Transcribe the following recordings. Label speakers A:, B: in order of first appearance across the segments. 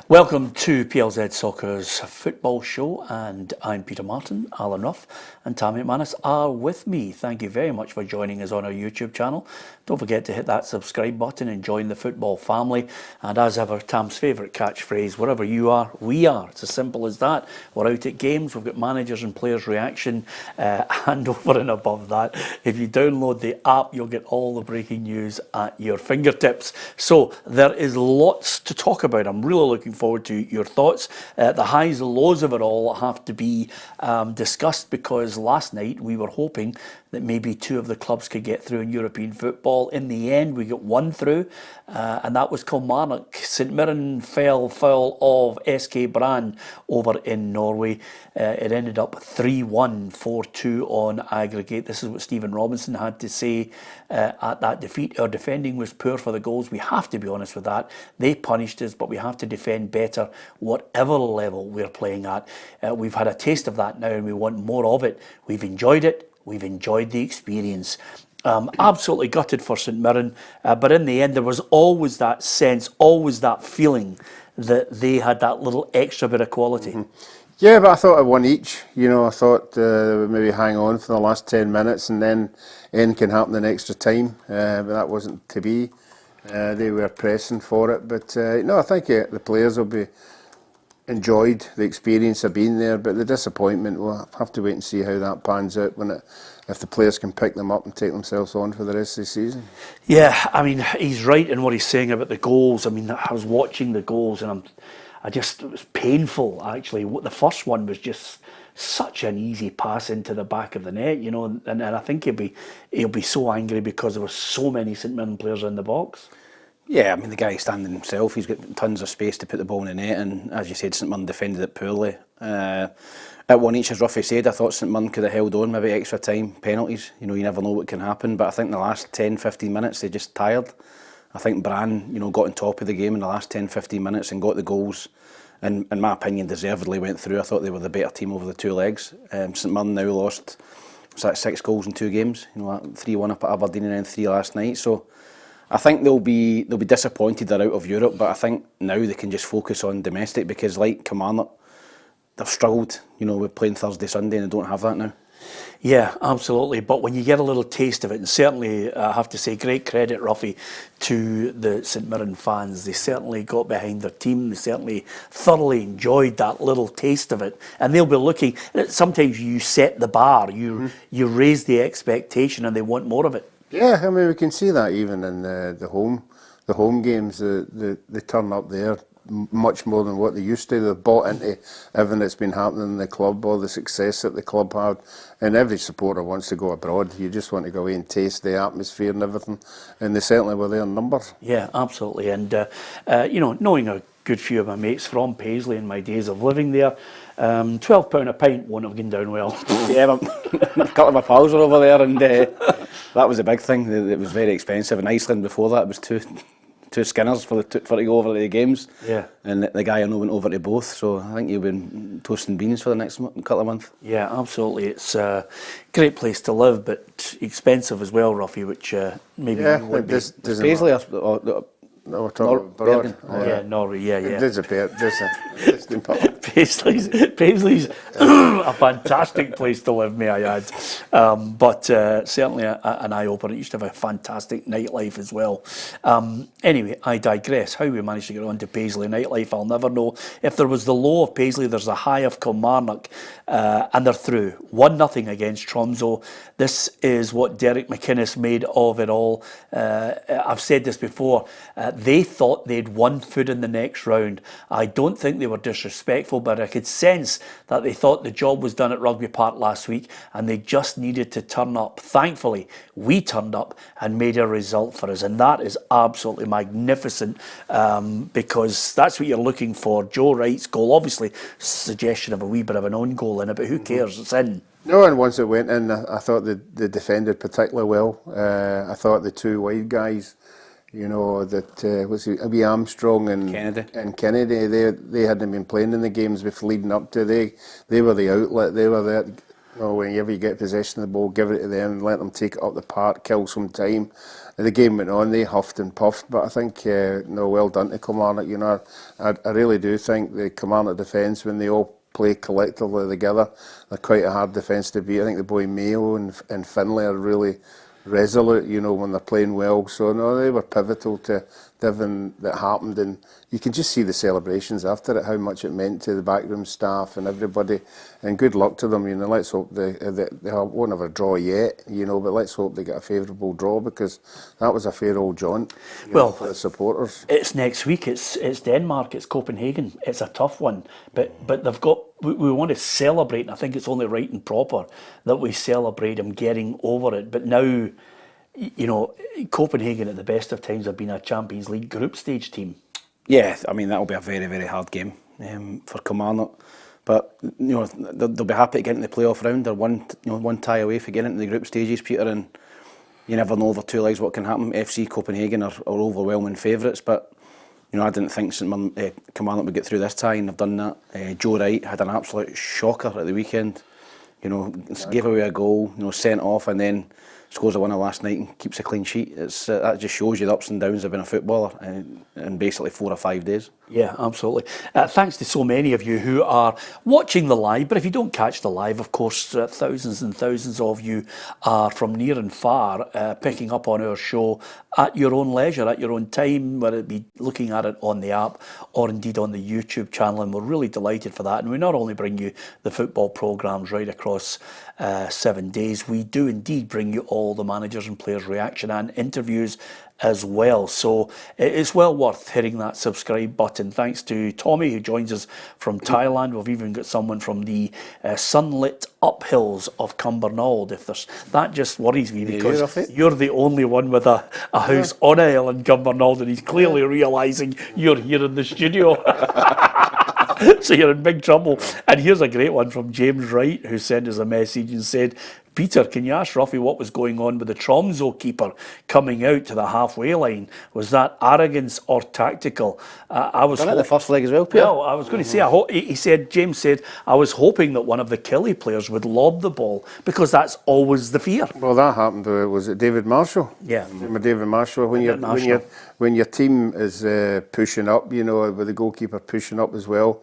A: Welcome to PLZ Soccer's football show, and I'm Peter Martin. Alan Ruff and Tammy McManus are with me. Thank you very much for joining us on our YouTube channel. Don't forget to hit that subscribe button and join the football family. And as ever, Tam's favourite catchphrase, wherever you are, we are. It's as simple as that. We're out at games, we've got managers and players' reaction, and over and above that, if you download the app, you'll get all the breaking news at your fingertips. So there is lots to talk about. I'm really looking forward to your thoughts. The highs and lows of it all have to be discussed, because last night we were hoping that maybe two of the clubs could get through in European football. In the end, we got one through, and that was Kilmarnock. St Mirren fell foul of SK Brann over in Norway. It ended up 3-1, 4-2 on aggregate. This is what Stephen Robinson had to say at that defeat. Our defending was poor for the goals. We have to be honest with that. They punished us, but we have to defend better whatever level we're playing at. We've had a taste of that now, and we want more of it. We've enjoyed it. We've enjoyed the experience. Absolutely gutted for St Mirren, but in the end there was always that sense, always that feeling that they had that little extra bit of quality.
B: Yeah, but I thought I won each. I thought they would maybe hang on for the last 10 minutes and then end can happen in extra time, but that wasn't to be. They were pressing for it, but no, I think the players will be enjoyed the experience of being there, but the disappointment, we'll have to wait and see how that pans out if the players can pick them up and take themselves on for the rest of the season.
A: Yeah, I mean, he's right in what he's saying about the goals. I mean, I was watching the goals and it was painful actually. The first one was just such an easy pass into the back of the net, and I think he'll be so angry because there were so many St Mirren players in the box.
C: Yeah, I mean, the guy standing himself, he's got tons of space to put the ball in the net, and as you said, St Mirren defended it poorly. At one each, as Ruffy said, I thought St Mirren could have held on, maybe extra time, penalties. You never know what can happen, but I think the last 10-15 minutes they just tired. I think Brann, got on top of the game in the last 10-15 minutes and got the goals, and in my opinion deservedly went through. I thought they were the better team over the two legs. St Mirren now lost 6 goals in 2 games, 3-1 up at Aberdeen and then 3 last night, so I think they'll be disappointed they're out of Europe, but I think now they can just focus on domestic, because like Kilmarnock, they've struggled, with playing Thursday, Sunday, and they don't have that now.
A: Yeah, absolutely. But when you get a little taste of it, and certainly I have to say great credit, Ruffy, to the St Mirren fans. They certainly got behind their team. They certainly thoroughly enjoyed that little taste of it. And they'll be looking, sometimes you set the bar, you raise the expectation, and they want more of it.
B: Yeah, I mean, we can see that even in the home games. They turn up there much more than what they used to. They've bought into everything that's been happening in the club, all the success that the club had, and every supporter wants to go abroad. You just want to go away and taste the atmosphere and everything, and they certainly were there in numbers.
A: Yeah, absolutely. And knowing a good few of my mates from Paisley in my days of living there, £12 a pint won't have gone down well.
C: Yeah, a couple of my pals were over there, and that was a big thing. It was very expensive. In Iceland before that, it was two Skinners for to go over to the games.
A: Yeah.
C: And the guy I know went over to both, so I think you'll be toasting beans for the next couple of months.
A: Yeah, absolutely. It's a great place to live, but expensive as well, Ruffy, which maybe would be.
C: Paisley
B: No, we're talking about Bergen.
A: Yeah, Norway, yeah. Paisley's a fantastic place to live, may I add. But certainly an eye-opener. It used to have a fantastic nightlife as well. Anyway, I digress. How we managed to get on to Paisley nightlife, I'll never know. If there was the low of Paisley, there's the high of Kilmarnock, and they're through. 1-0 against Tromso. This is what Derek McInnes made of it all. I've said this before. They thought they'd 1 foot in the next round. I don't think they were disrespectful, but I could sense that they thought the job was done at Rugby Park last week and they just needed to turn up. Thankfully, we turned up and made a result for us, and that is absolutely magnificent, because that's what you're looking for. Joe Wright's goal, obviously suggestion of a wee bit of an own goal in it, but who cares? It's in.
B: No, and once it went in, I thought they defended particularly well. I thought the 2 wide guys, that was wee Armstrong and Kennedy. They hadn't been playing in the games before leading up to. They were the outlet. They were there No, whenever you get possession of the ball, give it to them, let them take it up the park, kill some time. The game went on, they huffed and puffed, but I think, no, well done to Kilmarnock. You know, I really do think the Kilmarnock defence, when they all play collectively together, they're quite a hard defence to beat. I think the boy Mayo and Finlay are really resolute, you know, when they're playing well. So, no, they were pivotal to everything that happened, and you can just see the celebrations after it, how much it meant to the backroom staff and everybody, and good luck to them. You know, let's hope they won't have a draw yet, you know, but let's hope they get a favourable draw, because that was a fair old jaunt, well, for the supporters.
A: It's next week, it's Denmark, it's Copenhagen, it's a tough one, but they've got, we want to celebrate, and I think it's only right and proper that we celebrate them getting over it. But now, you know, Copenhagen at the best of times have been a Champions League group stage team.
C: Yeah, I mean, that'll be a very, very hard game for Kilmarnock. But, you know, they'll be happy to get into the playoff round. They're one tie away from getting into the group stages, Peter, and you never know over two legs what can happen. FC Copenhagen are overwhelming favourites, but, you know, I didn't think Kilmarnock would get through this tie, and they've done that. Joe Wright had an absolute shocker at the weekend. You know, gave away a goal, you know, sent off, and then scores a winner last night and keeps a clean sheet. It's that just shows you the ups and downs of being a footballer in basically 4 or 5 days.
A: Yeah, absolutely. Thanks to so many of you who are watching the live, but if you don't catch the live, of course, thousands and thousands of you are from near and far picking up on our show at your own leisure, at your own time, whether it be looking at it on the app or indeed on the YouTube channel, and we're really delighted for that. And we not only bring you the football programmes right across 7 days, we do indeed bring you all the managers and players' reaction and interviews as well. So it's well worth hitting that subscribe button. Thanks to Tommy, who joins us from Thailand. We've even got someone from the sunlit uphills of Cumbernauld. That just worries me, because you're the only one with a house on a hill in Cumbernauld, and he's clearly realising you're here in the studio. So you're in big trouble. And here's a great one from James Wright, who sent us a message and said, Peter, can you ask Ruffy what was going on with the Tromso keeper coming out to the halfway line? Was that arrogance or tactical? I was
C: done it the first leg as well, Peter.
A: Well, I was going to say, James said, I was hoping that one of the Killie players would lob the ball, because that's always the fear.
B: Well, that happened. Was it David Marshall?
A: Yeah,
B: David Marshall. When your team is pushing up, you know, with the goalkeeper pushing up as well.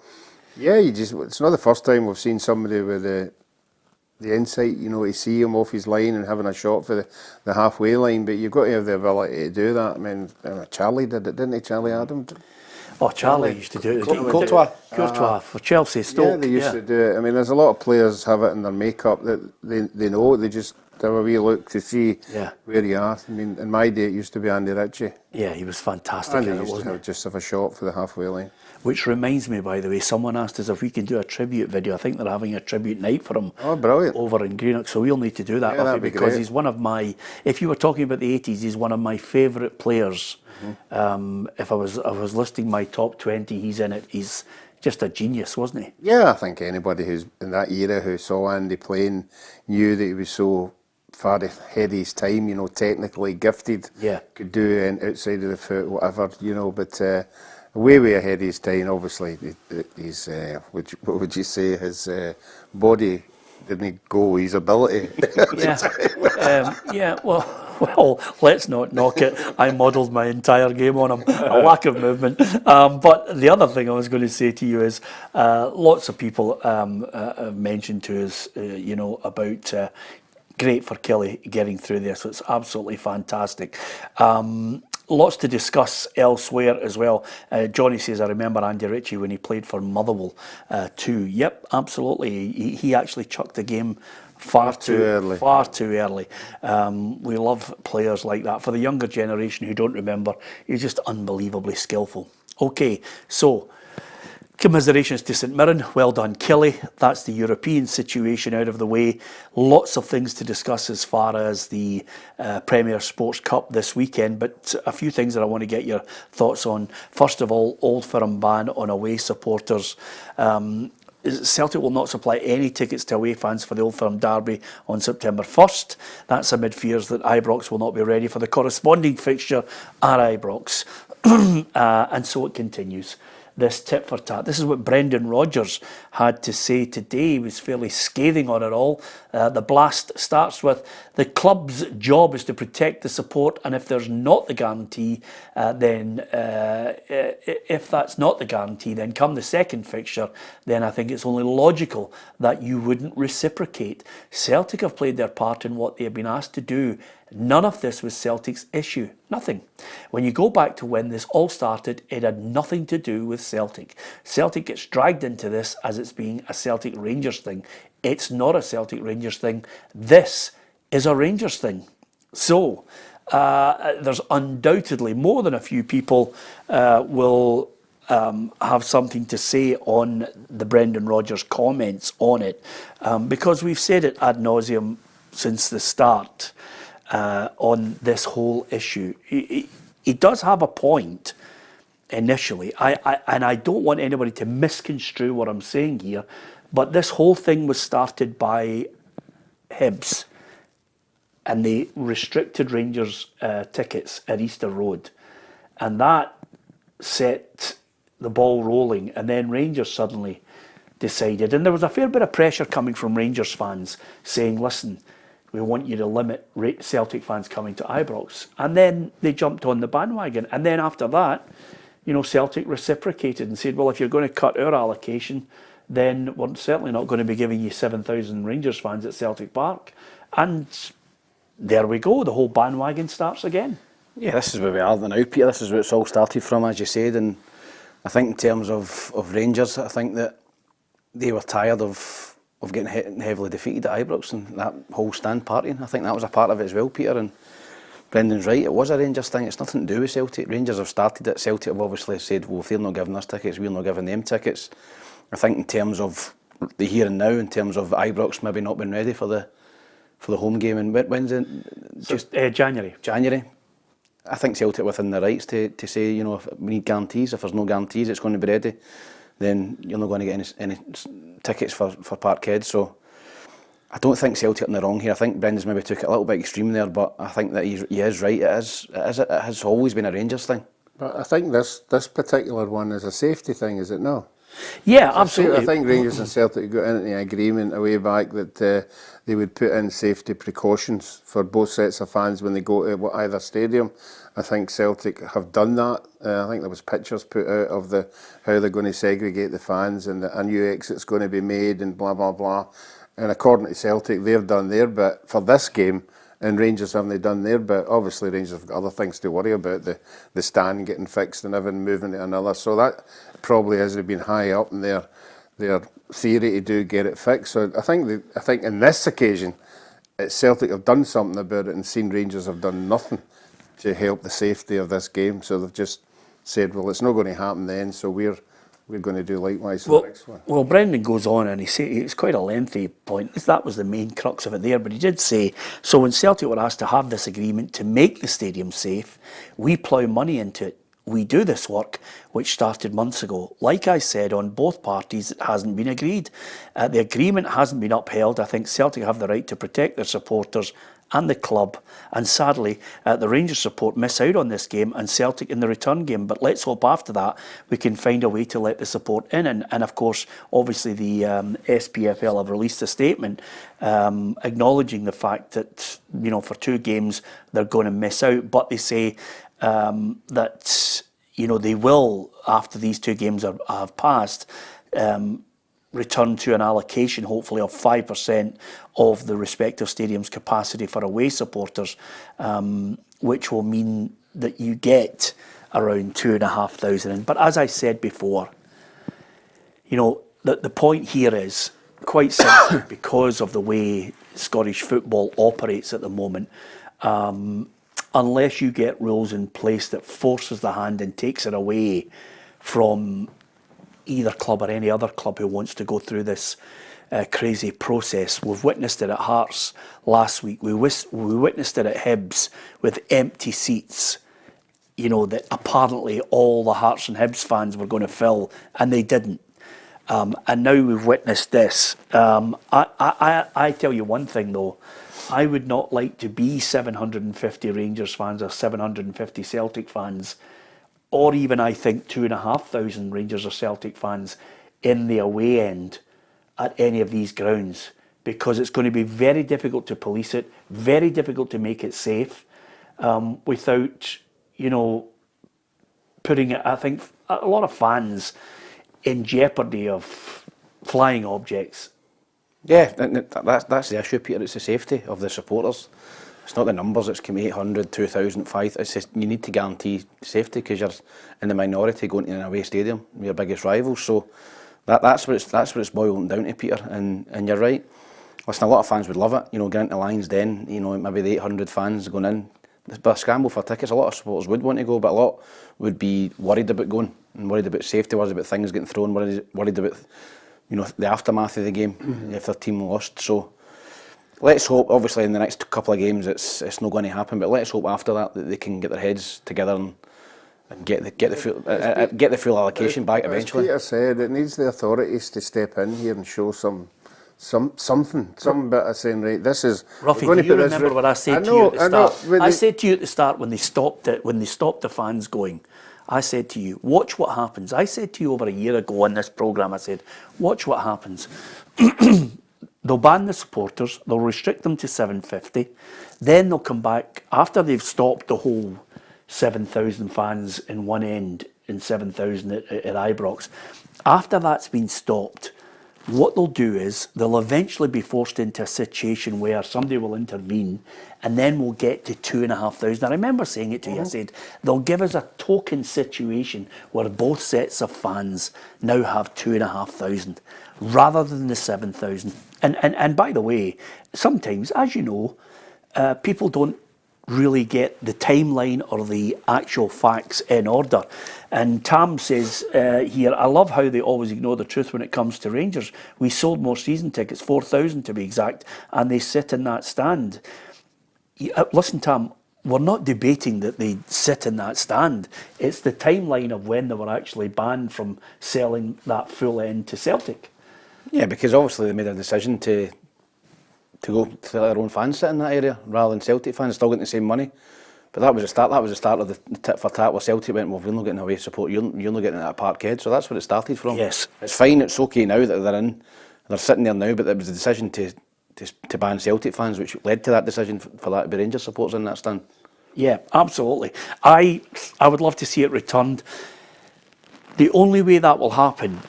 B: Yeah, it's not the first time we've seen somebody with the insight, you know, to see him off his line and having a shot for the halfway line, but you've got to have the ability to do that. I mean, Charlie did it, didn't he? Charlie Adam?
A: Oh, Charlie used to do it.
C: Courtois
A: for Chelsea, Stoke.
B: Yeah, they used to do it. I mean, there's a lot of players have it in their makeup that they know, they just have a wee look to see where you are. I mean, in my day, it used to be Andy Ritchie.
A: Yeah, he was fantastic.
B: And he used to just have a shot for the halfway line.
A: Which reminds me, by the way, someone asked us if we can do a tribute video. I think they're having a tribute night for him.
B: Oh, brilliant.
A: Over in Greenock, so we'll need to do that,
B: that'd be
A: because
B: great.
A: he's one of my, if you were talking about the 80s, he's one of my favourite players. If I was listing my top 20, he's in it. He's just a genius, wasn't he?
B: Yeah, I think anybody who's in that era who saw Andy playing knew that he was so far ahead of his time, you know, technically gifted.
A: Yeah.
B: Could do it outside of the foot, whatever, you know, but way ahead of his time. Obviously, his what would you say? His body didn't go. His ability.
A: Well, let's not knock it. I modelled my entire game on him. A lack of movement. But the other thing I was going to say to you is, lots of people have mentioned to us, you know, about. Great for Kelly getting through this. So it's absolutely fantastic. Lots to discuss elsewhere as well. Johnny says, I remember Andy Ritchie when he played for Motherwell too. Yep, absolutely. He actually chucked the game far too early. We love players like that. For the younger generation who don't remember, he's just unbelievably skillful. Okay, so commiserations to St Mirren. Well done, Kelly. That's the European situation out of the way. Lots of things to discuss as far as the Premier Sports Cup this weekend, but a few things that I want to get your thoughts on. First of all, Old Firm ban on away supporters. Celtic will not supply any tickets to away fans for the Old Firm derby on September 1st. That's amid fears that Ibrox will not be ready for the corresponding fixture at Ibrox. And so it continues. this tit for tat. This is what Brendan Rodgers had to say today. He was fairly scathing on it all. The blast starts with, the club's job is to protect the support, and if there's not the guarantee, if that's not the guarantee, then come the second fixture, then I think it's only logical that you wouldn't reciprocate. Celtic have played their part in what they have been asked to do. None of this was Celtic's issue. Nothing. When you go back to when this all started, it had nothing to do with Celtic. Celtic gets dragged into this as it's being a Celtic-Rangers thing. It's not a Celtic-Rangers thing. This is a Rangers thing. So, there's undoubtedly more than a few people will have something to say on the Brendan Rodgers comments on it, because we've said it ad nauseum since the start on this whole issue. He does have a point initially, and I don't want anybody to misconstrue what I'm saying here, but this whole thing was started by Hibs, and they restricted Rangers tickets at Easter Road, and that set the ball rolling, and then Rangers suddenly decided, and there was a fair bit of pressure coming from Rangers fans saying, listen, we want you to limit Celtic fans coming to Ibrox. And then they jumped on the bandwagon, and then after that, Celtic reciprocated and said, well, if you're going to cut our allocation, then we're certainly not going to be giving you 7,000 Rangers fans at Celtic Park. And there we go, the whole bandwagon starts again.
C: Yeah, this is where we are now, Peter. This is where it's all started from, as you said. And I think in terms of Rangers, I think that they were tired of getting heavily defeated at Ibrox and that whole stand partying. I think that was a part of it as well, Peter. And Brendan's right, it was a Rangers thing. It's nothing to do with Celtic. Rangers have started it. Celtic have obviously said, well, if they're not giving us tickets, we're not giving them tickets. I think in terms of the here and now, in terms of Ibrox maybe not being ready for the home game, and when's it?
A: Just January.
C: January. I think Celtic within their rights to say, if we need guarantees. If there's no guarantees, it's going to be ready. Then you're not going to get any tickets for Parkhead. So I don't think Celtic are in the wrong here. I think Brendan's maybe took it a little bit extreme there, but I think that he is right. It has always been a Rangers thing.
B: But I think this particular one is a safety thing, is it not?
A: Yeah, absolutely.
B: I think Rangers and Celtic got into an agreement a way back that they would put in safety precautions for both sets of fans when they go to either stadium. I think Celtic have done that. I think there was pictures put out of how they're going to segregate the fans, and a new exit's going to be made, and blah blah blah. And according to Celtic, they've done their bit for this game, and Rangers haven't done their bit. Obviously, Rangers have got other things to worry about, the stand getting fixed and everything moving to another. So that probably hasn't been high up in their theory to do get it fixed. So I think in this occasion, Celtic have done something about it, and seen Rangers have done nothing to help the safety of this game. So they've just said, well, it's not going to happen then, so we're going to do likewise for the next one.
A: Well, Brendan goes on and he says, it's quite a lengthy point. That was the main crux of it there, but he did say, so when Celtic were asked to have this agreement to make the stadium safe, we plough money into it. We do this work, which started months ago. Like I said, on both parties, it hasn't been agreed. The agreement hasn't been upheld. I think Celtic have the right to protect their supporters and the club, and sadly the Rangers support miss out on this game and Celtic in the return game, but let's hope after that we can find a way to let the support in, and of course obviously the SPFL have released a statement acknowledging the fact that for 2 games they're going to miss out, but they say that they will, after these 2 games have passed, return to an allocation, hopefully, of 5% of the respective stadium's capacity for away supporters, which will mean that you get around 2,500. But as I said before, the point here is quite simply because of the way Scottish football operates at the moment. Unless you get rules in place that forces the hand and takes it away from either club or any other club who wants to go through this crazy process. We've witnessed it at Hearts last week. We witnessed it at Hibs with empty seats, that apparently all the Hearts and Hibs fans were going to fill, and they didn't. And now we've witnessed this. I tell you one thing though, I would not like to be 750 Rangers fans or 750 Celtic fans or even I think 2,500 Rangers or Celtic fans in the away end at any of these grounds, because it's going to be very difficult to police it, very difficult to make it safe, without, you know, putting it, I think, a lot of fans in jeopardy of flying objects.
C: Yeah, that's the issue, Peter. It's the safety of the supporters. It's not the numbers. It's 800, 2,000, 5,000. It's just you need to guarantee safety because you're in the minority going to an away stadium with your biggest rivals. So that's what it's boiling down to, Peter. And you're right. Listen, a lot of fans would love it. You know, getting into Lions Den. You know, maybe the 800 fans going in. But a scramble for tickets. A lot of supporters would want to go, but a lot would be worried about going and worried about safety, worried about things getting thrown, worried about, you know, the aftermath of the game if their team lost. So let's hope, obviously in the next couple of games it's not going to happen, but let's hope after that they can get their heads together and get the full allocation back eventually.
B: As Peter said, it needs the authorities to step in here and show some bit of saying, right, this is...
A: Ruffy, do you remember what I said to you at the start? I said to you at the start when they stopped the fans going, I said to you, watch what happens. I said to you over a year ago on this programme, I said, watch what happens. They'll ban the supporters, they'll restrict them to 750, then they'll come back, after they've stopped the whole 7,000 fans in one end and 7,000 at Ibrox, after that's been stopped, what they'll do is they'll eventually be forced into a situation where somebody will intervene and then we'll get to 2,500. I remember saying it to you, I said, they'll give us a token situation where both sets of fans now have 2,500 rather than the 7,000. And by the way, sometimes, as you know, people don't really get the timeline or the actual facts in order. And Tam says here, I love how they always ignore the truth when it comes to Rangers. We sold more season tickets, 4,000 to be exact, and they sit in that stand. Listen, Tam, we're not debating that they sit in that stand. It's the timeline of when they were actually banned from selling that full end to Celtic. Yeah, because obviously they made a decision to go to let their own fans sit in that area rather than Celtic fans still getting the same money. But that was the start. That was the start of the tit for tat where Celtic went, well, we're not getting away support. You're not getting at a Parkhead. So that's where it started from. Yes,
C: it's fine. It's okay now that they're in. They're sitting there now. But it was a decision to ban Celtic fans, which led to that decision for that to be Rangers supporters in that stand.
A: Yeah, absolutely. I would love to see it returned. The only way that will happen,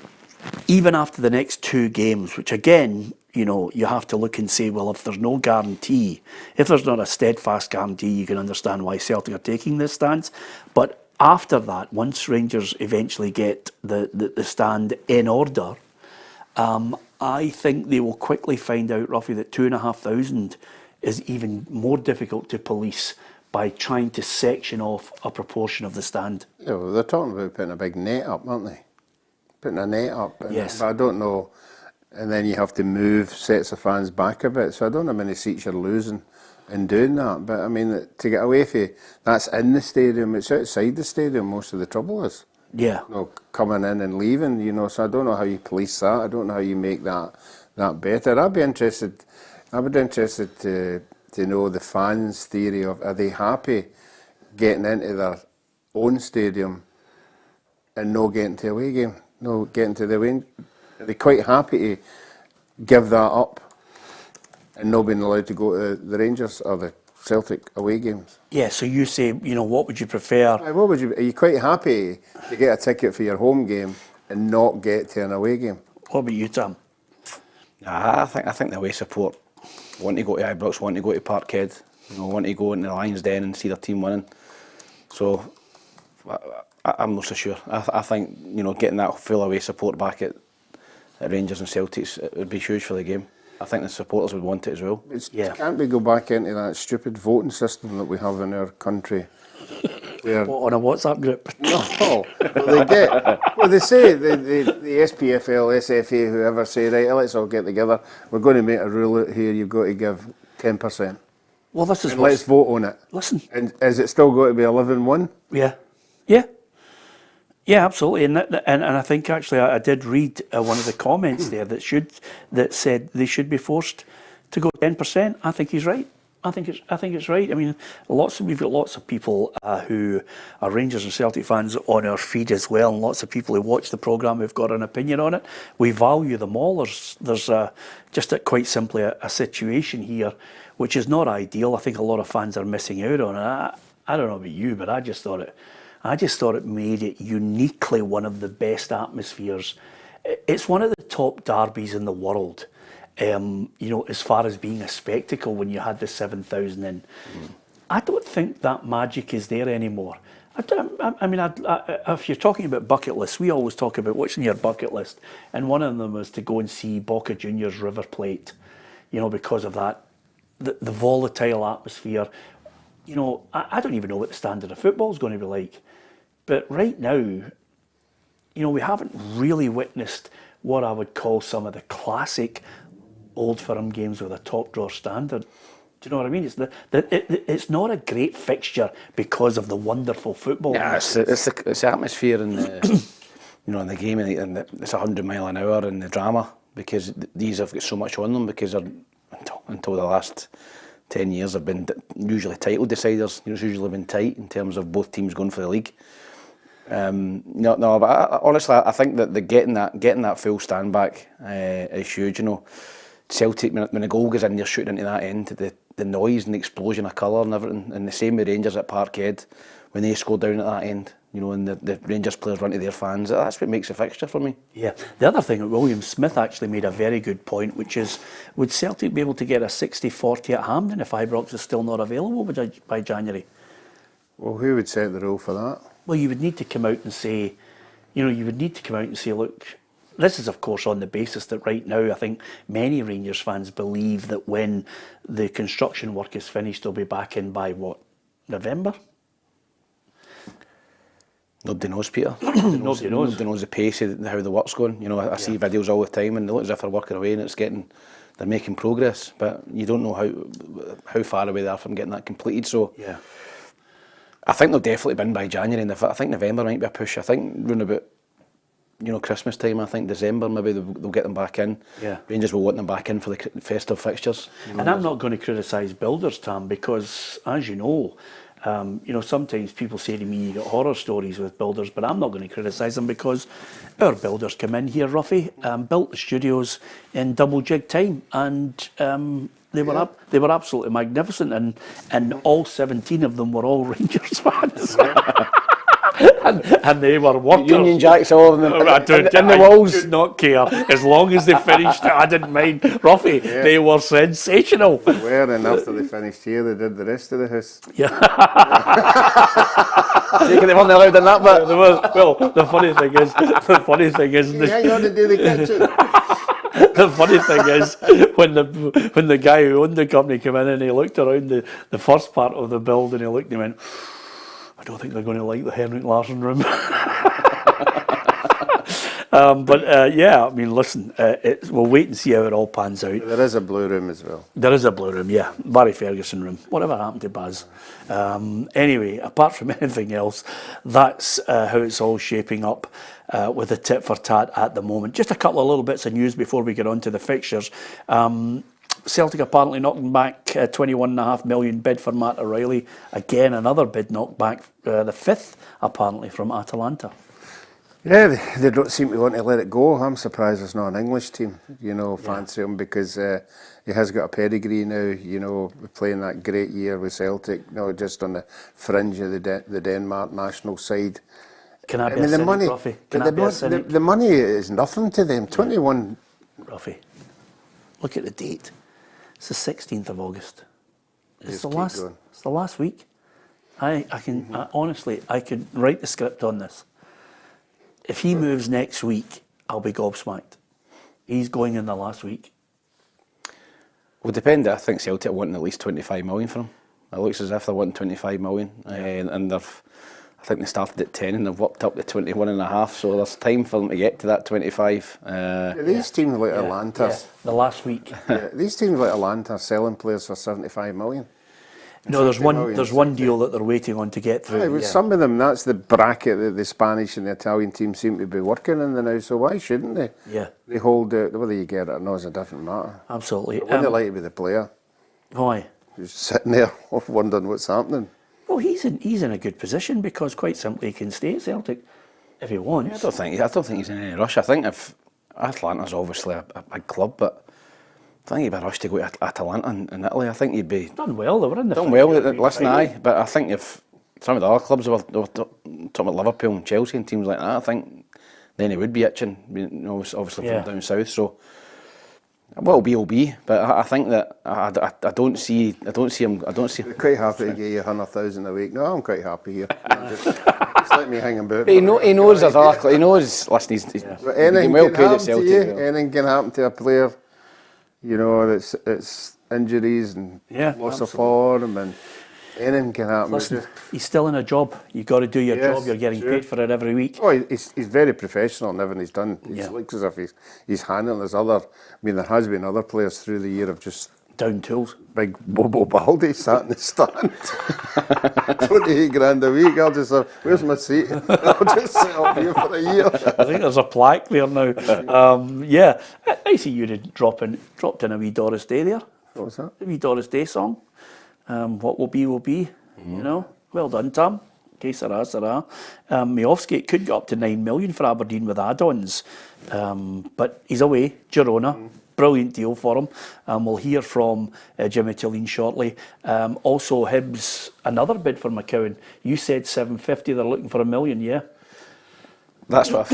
A: even after the next two games, which again, you know, you have to look and say, well, if there's no guarantee, if there's not a steadfast guarantee, you can understand why Celtic are taking this stance. But after that, once Rangers eventually get the stand in order, I think they will quickly find out, Ruffy, that 2,500 is even more difficult to police by trying to section off a proportion of the stand.
B: Yeah, well, they're talking about putting a big net up, aren't they? Putting a net up.
A: Yes.
B: But I don't know. And then you have to move sets of fans back a bit. So I don't know how many seats you're losing in doing that. But I mean, to get away from that's in the stadium. It's outside the stadium. Most of the trouble is.
A: Yeah.
B: You know, coming in and leaving. You know, so I don't know how you police that. I don't know how you make that better. I would be interested to know the fans' theory of, are they happy getting into their own stadium and not getting to a away game, no getting to the away? Are they quite happy to give that up and not being allowed to go to the Rangers or the Celtic away games?
A: Yeah, so you say, you know, what would you prefer?
B: Are you quite happy to get a ticket for your home game and not get to an away game?
A: What about you, Tom?
C: I think the away support want to go to Ibrox, want to go to Parkhead, you know, want to go into the Lions Den and see their team winning. So I'm not so sure. I think, you know, getting that full away support back at Rangers and Celtics, it would be huge for the game. I think the supporters would want it as well.
B: Can't we go back into that stupid voting system that we have in our country?
A: On a WhatsApp group?
B: No. They say, the SPFL, SFA, whoever say, right, let's all get together. We're going to make a rule out here, you've got to give 10%.
A: Well, this is
B: and let's vote on it.
A: Listen.
B: And is it still got to be 11-1?
A: Yeah. Yeah. Yeah, absolutely. And I think actually I did read one of the comments there that said they should be forced to go 10%. I think he's right. I think it's right. I mean, we've got lots of people who are Rangers and Celtic fans on our feed as well, and lots of people who watch the programme who've got an opinion on it. We value them all. There's quite simply a situation here which is not ideal. I think a lot of fans are missing out on it. I don't know about you, but I just thought it made it uniquely one of the best atmospheres. It's one of the top derbies in the world. As far as being a spectacle when you had the 7,000 in. I don't think that magic is there anymore. If you're talking about bucket lists, we always talk about what's in your bucket list, and one of them was to go and see Boca Juniors River Plate, because of that, the volatile atmosphere. I don't even know what the standard of football is going to be like, but right now, we haven't really witnessed what I would call some of the classic Old Firm games with a top drawer standard. Do you know what I mean? It's not a great fixture because of the wonderful football.
C: Yeah, it's the atmosphere and the in the game, and it's 100 mile an hour and the drama, because these have got so much on them, because until the last 10 years have been usually title deciders. It's usually been tight in terms of both teams going for the league. But honestly, I think that getting that full stand back is huge. Celtic, when the goal goes in, you're shooting into that end, the noise and the explosion of colour and everything, and the same with Rangers at Parkhead when they score down at that end, and the Rangers players run to their fans. That's what makes a fixture for me.
A: Yeah. The other thing, William Smith actually made a very good point, which is, would Celtic be able to get a 60-40 at Hampden if Ibrox is still not available by January?
B: Well, who would set the rule for that?
A: Well, you would need to come out and say, look, this is of course on the basis that right now I think many Rangers fans believe that when the construction work is finished, they'll be back in by what, November?
C: Nobody knows, Peter.
A: Nobody knows
C: the pace of how the work's going. I see videos all the time, and they look as if they're working away, and they're making progress, but you don't know how far away they are from getting that completed. So
A: yeah,
C: I think they'll definitely be in by January, and I think November might be a push. I think round about Christmas time, I think December maybe they'll get them back in.
A: Yeah.
C: Rangers will want them back in for the festive fixtures.
A: And I'm not going to criticise builders, Tam, because as you know, sometimes people say to me, you got horror stories with builders, but I'm not going to criticise them because our builders come in here, Ruffy, built the studios in double jig time, and they were absolutely magnificent, and all 17 of them were all Rangers fans. and they were workers.
C: Union Jacks all of them in the walls.
A: I did not care. As long as they finished, I didn't mind. Ruffy, they were sensational.
B: Where, and after they finished here, they did the rest of the house.
A: Yeah.
C: They weren't allowed in that bit.
A: Well, the funny thing is,
B: Hang on to do the kitchen.
A: The funny thing is, when the guy who owned the company came in and he looked around the first part of the building, he looked and he went, I don't think they're going to like the Henrik Larsson room. Listen, we'll wait and see how it all pans out.
B: There is a blue room as well.
A: There is a blue room, yeah. Barry Ferguson room. Whatever happened to Baz? Anyway, apart from anything else, that's how it's all shaping up with the tit for tat at the moment. Just a couple of little bits of news before we get on to the fixtures. Celtic apparently knocking back $21.5 million bid for Matt O'Reilly. Again, another bid knocked back, the fifth apparently from Atalanta.
B: Yeah, they don't seem to want to let it go. I'm surprised there's not an English team, fancy him, because he has got a pedigree now, playing that great year with Celtic, just on the fringe of the Denmark national side.
A: Can I be a cynic, Ruffy?
B: The money is nothing to them. 21.
A: Ruffy, look at the date. It's the 16th of August. It's the last week. Honestly, I could write the script on this. If he moves next week, I'll be gobsmacked. He's going in the last week.
C: Well, depend. I think Celtic are wanting at least 25 million for him. It looks as if they're wanting 25 million, and I think they started at 10 and they've worked up to 21.5. So there's time for them to get to that 25.
B: These teams like Atlanta,
A: the last week.
B: These teams like Atlanta are selling players for 75 million.
A: No, there's one deal that they're waiting on to get through.
B: Some of them, that's the bracket that the Spanish and the Italian teams seem to be working in now, so why shouldn't they?
A: Yeah.
B: They hold it, whether you get it or not is a different matter.
A: Absolutely.
B: But wouldn't they like to be the player?
A: Why?
B: just sitting there wondering what's happening.
A: Well, he's in a good position because quite simply he can stay at Celtic if he wants.
C: I don't think he's in any rush. I think if Atlanta's obviously a big club, but I think he'd be rushed to go to Atalanta in Italy. I think he'd be
A: Done well. They were in the
C: done well. Listen, but I think if some of the other clubs they were talking about Liverpool and Chelsea and teams like that, I think then he would be itching. You know, obviously from down south. So what will be. But I think that I don't see him.
B: You're quite happy to get you 100,000 a week. No, I'm quite happy here. Just let me hang about.
C: He knows there's other. He knows. Listen, he's
B: anything
C: well
B: can
C: paid at
B: happen to
C: Celtic.
B: you.
C: You know.
B: Anything can happen to a player. You know, it's injuries and loss of form, and anything can happen.
A: Listen, he's still in a job. You've got to do your job. You're getting paid for it every week.
B: Oh, he's very professional in everything he's done. He looks as if he's handling his other. I mean, there has been other players through the year of just
A: down tools.
B: Big Bobo Baldy sat in the stand. 28 grand a week. I'll just have, where's my seat? I'll just sit up here for a year.
A: I think there's a plaque there now. I see you dropped in a wee Doris Day there.
B: What was that?
A: A wee Doris Day song. What will be, will be. You know, well done, Tom. Okay, Sarah. Miofsky, it could go up to 9 million for Aberdeen with add-ons, but he's away. Girona. Brilliant deal for him. We'll hear from Jimmy Tilleen shortly. Also, Hibs, another bid for McCowan. You said 750. They're looking for $1 million. Yeah.
C: That's what I've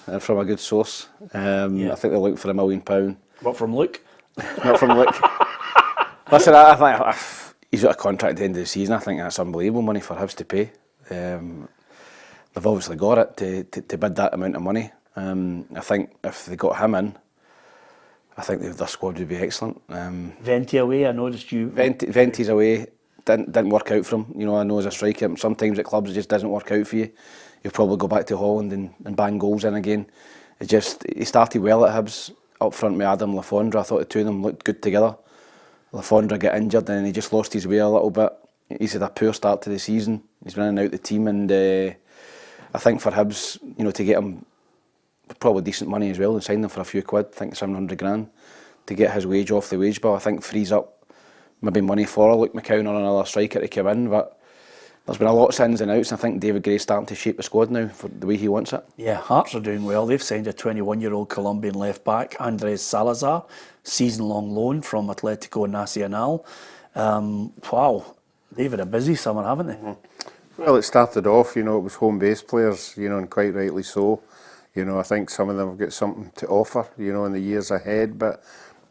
C: heard from a good source. I think they're looking for £1 million.
A: What from Luke?
C: Not from Luke. Listen, I think he's got a contract at the end of the season. I think that's unbelievable money for Hibs to pay. They've obviously got it to bid that amount of money. I think if they got him in, I think their squad would be excellent.
A: Venti away, I noticed you.
C: Venti's away, didn't work out for him. You know, I know as a striker, sometimes at clubs it just doesn't work out for you. You'll probably go back to Holland and bang goals in again. He started well at Hibs, up front with Adam Lafondra. I thought the two of them looked good together. Lafondra got injured and he just lost his way a little bit. He's had a poor start to the season. He's running out the team, and I think for Hibs, you know, to get him probably decent money as well and sign them for a few quid, I think 700 grand to get his wage off the wage bill, I think frees up maybe money for Luke McCowan or another striker to come in. But there's been a lot of ins and outs, and I think David Gray's starting to shape the squad now for the way he wants it. Yeah,
A: Hearts are doing well. They've signed a 21-year-old Colombian left back, Andres Salazar, season-long loan from Atletico Nacional. Wow, they've had a busy summer, haven't they?
B: Well, it started off, you know, it was home-based players, you know, and quite rightly so. You know, I think some of them have got something to offer, you know, in the years ahead, but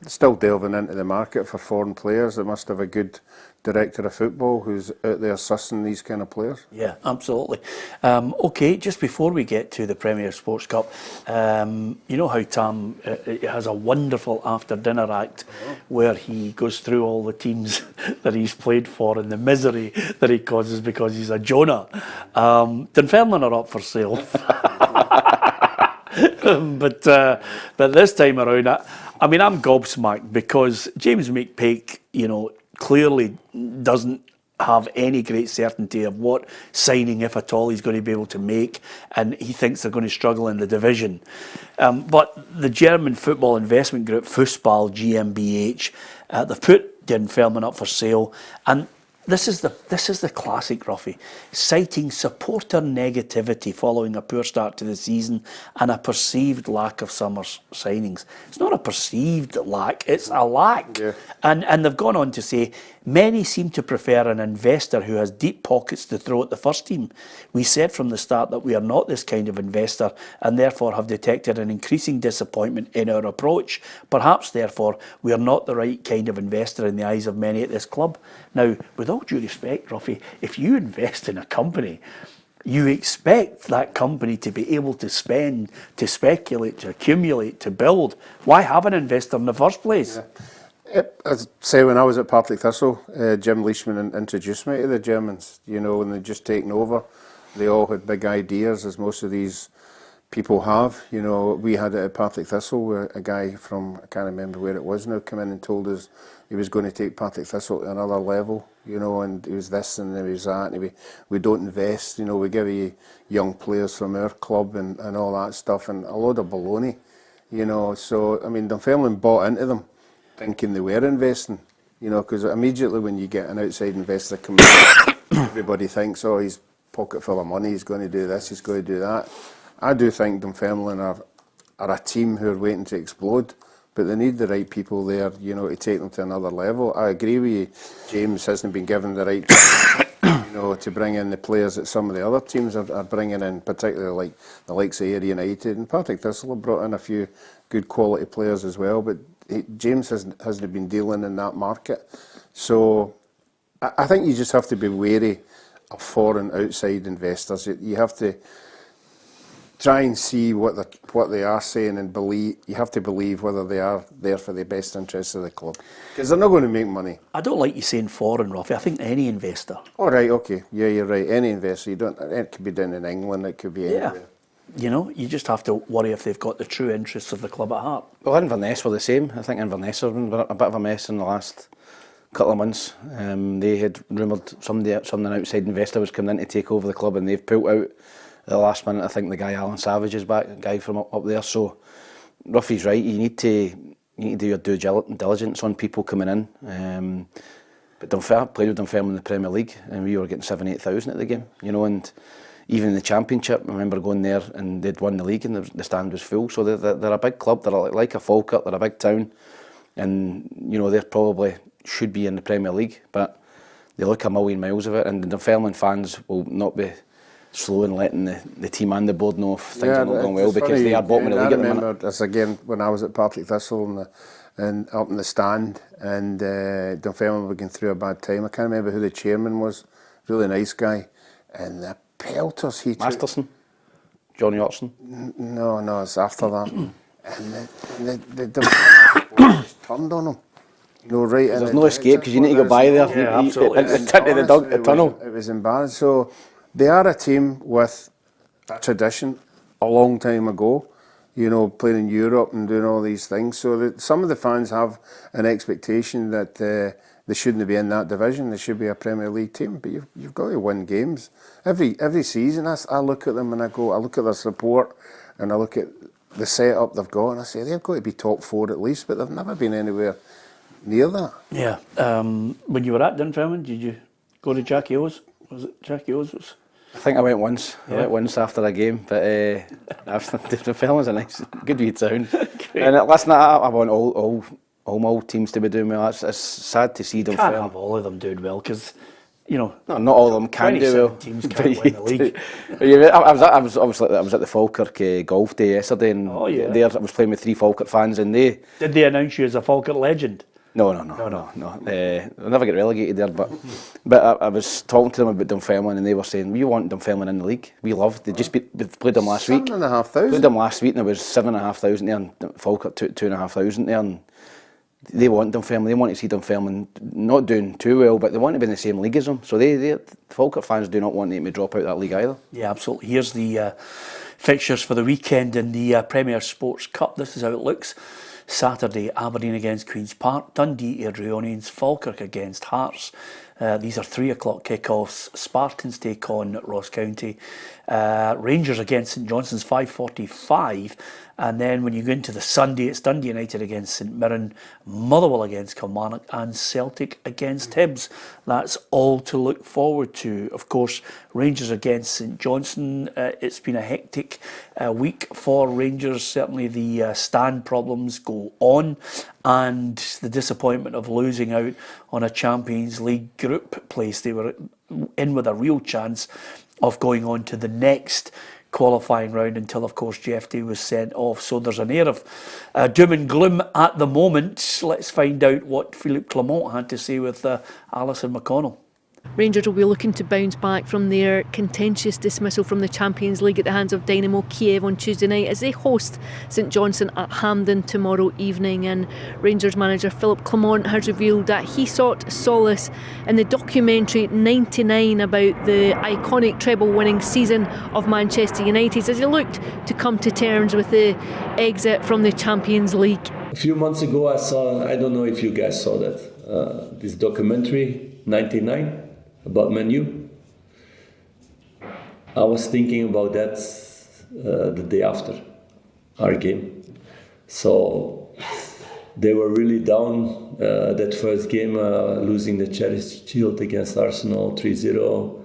B: still delving into the market for foreign players. They must have a good director of football who's out there sussing these kind of players.
A: Yeah, absolutely. Okay, just before we get to the Premier Sports Cup, you know how Tam has a wonderful after-dinner act where he goes through all the teams that he's played for and the misery that he causes because he's a Jonah. Dunfermline are up for sale. But this time around, I mean, I'm gobsmacked because James McPake, you know, clearly doesn't have any great certainty of what signing, if at all, he's going to be able to make, and he thinks they're going to struggle in the division. But the German football investment group Fußball GmbH, they've put Dunfermline up for sale, and this is the classic, Ruffy, citing supporter negativity following a poor start to the season and a perceived lack of summer signings. It's not a perceived lack, it's a lack.
B: Yeah.
A: And they've gone on to say, many seem to prefer an investor who has deep pockets to throw at the first team. We said from the start that we are not this kind of investor and therefore have detected an increasing disappointment in our approach. Perhaps, therefore, we are not the right kind of investor in the eyes of many at this club. Now, with all due respect, Ruffy, if you invest in a company, you expect that company to be able to spend, to speculate, to accumulate, to build. Why have an investor in the first place?
B: Yeah. As I say, when I was at Partick Thistle, Jim Leishman introduced me to the Germans, you know, when they'd just taken over. They all had big ideas, as most of these people have. You know, we had it at Partick Thistle, where a guy from, I can't remember where it was now, came in and told us he was going to take Partick Thistle to another level, you know, and he was this and he was that, and we don't invest, you know, we give you young players from our club and all that stuff, and a load of baloney, you know. So, I mean, Dunfermline bought into them, thinking they were investing, you know, because immediately when you get an outside investor coming in, everybody thinks, oh, he's pocket full of money, he's going to do this, he's going to do that. I do think Dunfermline are a team who are waiting to explode, but they need the right people there, you know, to take them to another level. I agree with you, James hasn't been given the right chance, you know, to bring in the players that some of the other teams are bringing in, particularly like the likes of Ayr United, and Partick Thistle have brought in a few good quality players as well, but James hasn't been dealing in that market. So I think you just have to be wary of foreign outside investors. You have to try and see what they are saying and believe. You have to believe whether they are there for the best interests of the club, because they're not going to make money.
A: I don't like you saying foreign, Ruffy. I think any investor.
B: All right, okay, yeah, you're right. Any investor, you don't. It could be down in England. It could be anywhere.
A: You know, you just have to worry if they've got the true interests of the club at heart.
C: Well, Inverness were the same. I think Inverness have been a bit of a mess in the last couple of months. They had rumoured some outside investor was coming in to take over the club, and they've pulled out at the last minute. I think the guy Alan Savage is back, a guy from up there. So Ruffy's right. You need to do your due diligence on people coming in. But played with Dunfermline in the Premier League, and we were getting 7,000-8,000 at the game. You know, and even in the Championship, I remember going there and they'd won the league and the stand was full. So they're a big club. They're like a Falkirk. They're a big town, and you know they probably should be in the Premier League, but they look a million miles of it. And the Dunfermline fans will not be slow in letting the team and the board know if things are not going well, because funny, they are bottom of the league at the minute. I remember this again when I was at Partick Thistle and up in the stand, and Dunfermline were going through a bad time. I can't remember who the chairman was. Really nice guy, and the pelters he Masterson, Johnny Orson.
B: No, it's after that. And the just turned on him. You know, right.
C: There's no escape because you need to go by there.
A: Yeah, absolutely.
C: The tunnel.
B: It was embarrassing. So they are a team with a tradition a long time ago. You know, playing in Europe and doing all these things. So some of the fans have an expectation that they shouldn't be in that division. They should be a Premier League team. But you've got to win games every season. I look at them and I look at their support and I look at the setup they've got and I say they've got to be top four at least. But they've never been anywhere near that.
A: Yeah. When you were at Dunfermline, did you go to Jackie O's? Was it Jackie O's?
C: I think I went once. Yeah. I went once after a game, but Dunfermline's a nice, good wee town. And last night I want all my old teams to be doing well. It's sad to see Dunfermline.
A: Can't have all of them doing well because, you know,
C: no, not all of them can do well.
A: Teams can't win the league.
C: I was at the Falkirk golf day yesterday, and there I was playing with 3 Falkirk fans, and did
A: they announce you as a Falkirk legend?
C: No. They'll never get relegated there, but I was talking to them about Dunfermline and they were saying, we want Dunfermline in the league. We love. They played them last week.
B: 7,500.
C: Played them last week and there was 7,500 there, and Falkirk 2,500 there, and they want Dunfermline. They want to see Dunfermline not doing too well, but they want to be in the same league as them. So the Falkirk fans do not want them to drop out of that league either. Yeah,
A: absolutely. Here's the fixtures for the weekend in the Premier Sports Cup. This is how it looks. Saturday, Aberdeen against Queen's Park, Dundee Airdrieonians, Falkirk against Hearts. These are 3 o'clock kickoffs. Spartans take on Ross County. Rangers against St Johnstone's 5:45. And then when you go into the Sunday, it's Dundee United against St Mirren, Motherwell against Kilmarnock, and Celtic against Hibs. That's all to look forward to. Of course, Rangers against St Johnstone. It's been a hectic week for Rangers. Certainly the stand problems go on, and the disappointment of losing out on a Champions League group place. They were in with a real chance of going on to the next qualifying round until, of course, JFD was sent off. So there's an air of doom and gloom at the moment. Let's find out what Philippe Clement had to say with Alison McConnell.
D: Rangers will be looking to bounce back from their contentious dismissal from the Champions League at the hands of Dynamo Kiev on Tuesday night as they host St Johnstone at Hampden tomorrow evening. And Rangers manager Philippe Clement has revealed that he sought solace in the documentary 99 about the iconic treble-winning season of Manchester United as he looked to come to terms with the exit from the Champions League.
E: A few months ago I don't know if you guys saw that, this documentary 99 about Man U. I was thinking about that the day after our game. So they were really down that first game, losing the Charity Shield against Arsenal 3-0,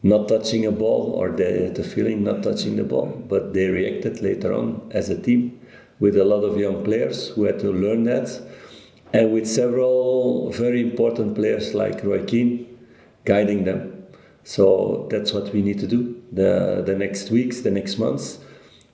E: not touching a ball, or the feeling not touching the ball. But they reacted later on as a team with a lot of young players who had to learn that, and with several very important players like Roy Keane guiding them. So that's what we need to do the next weeks, the next months,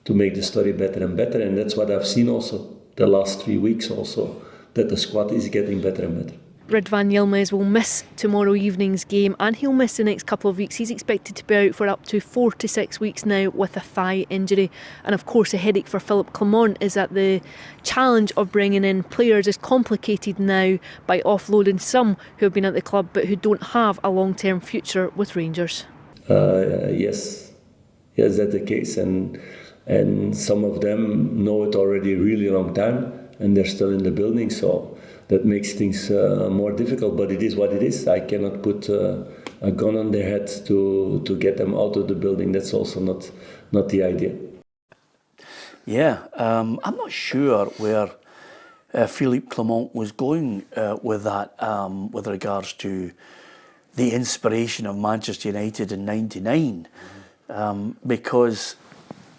E: to make the story better and better. And that's what I've seen also the last 3 weeks also, that the squad is getting better and better.
D: Ridvan Yilmaz will miss tomorrow evening's game, and he'll miss the next couple of weeks. He's expected to be out for up to 4 to 6 weeks now with a thigh injury. And of course, a headache for Philippe Clement is that the challenge of bringing in players is complicated now by offloading some who have been at the club but who don't have a long-term future with Rangers.
E: Yes, that's the case, and some of them know it already really long time, and they're still in the building, so that makes things more difficult. But it is what it is. I cannot put a gun on their head to get them out of the building. That's also not the idea.
A: Yeah, I'm not sure where Philippe Clement was going with that, with regards to the inspiration of Manchester United in '99, because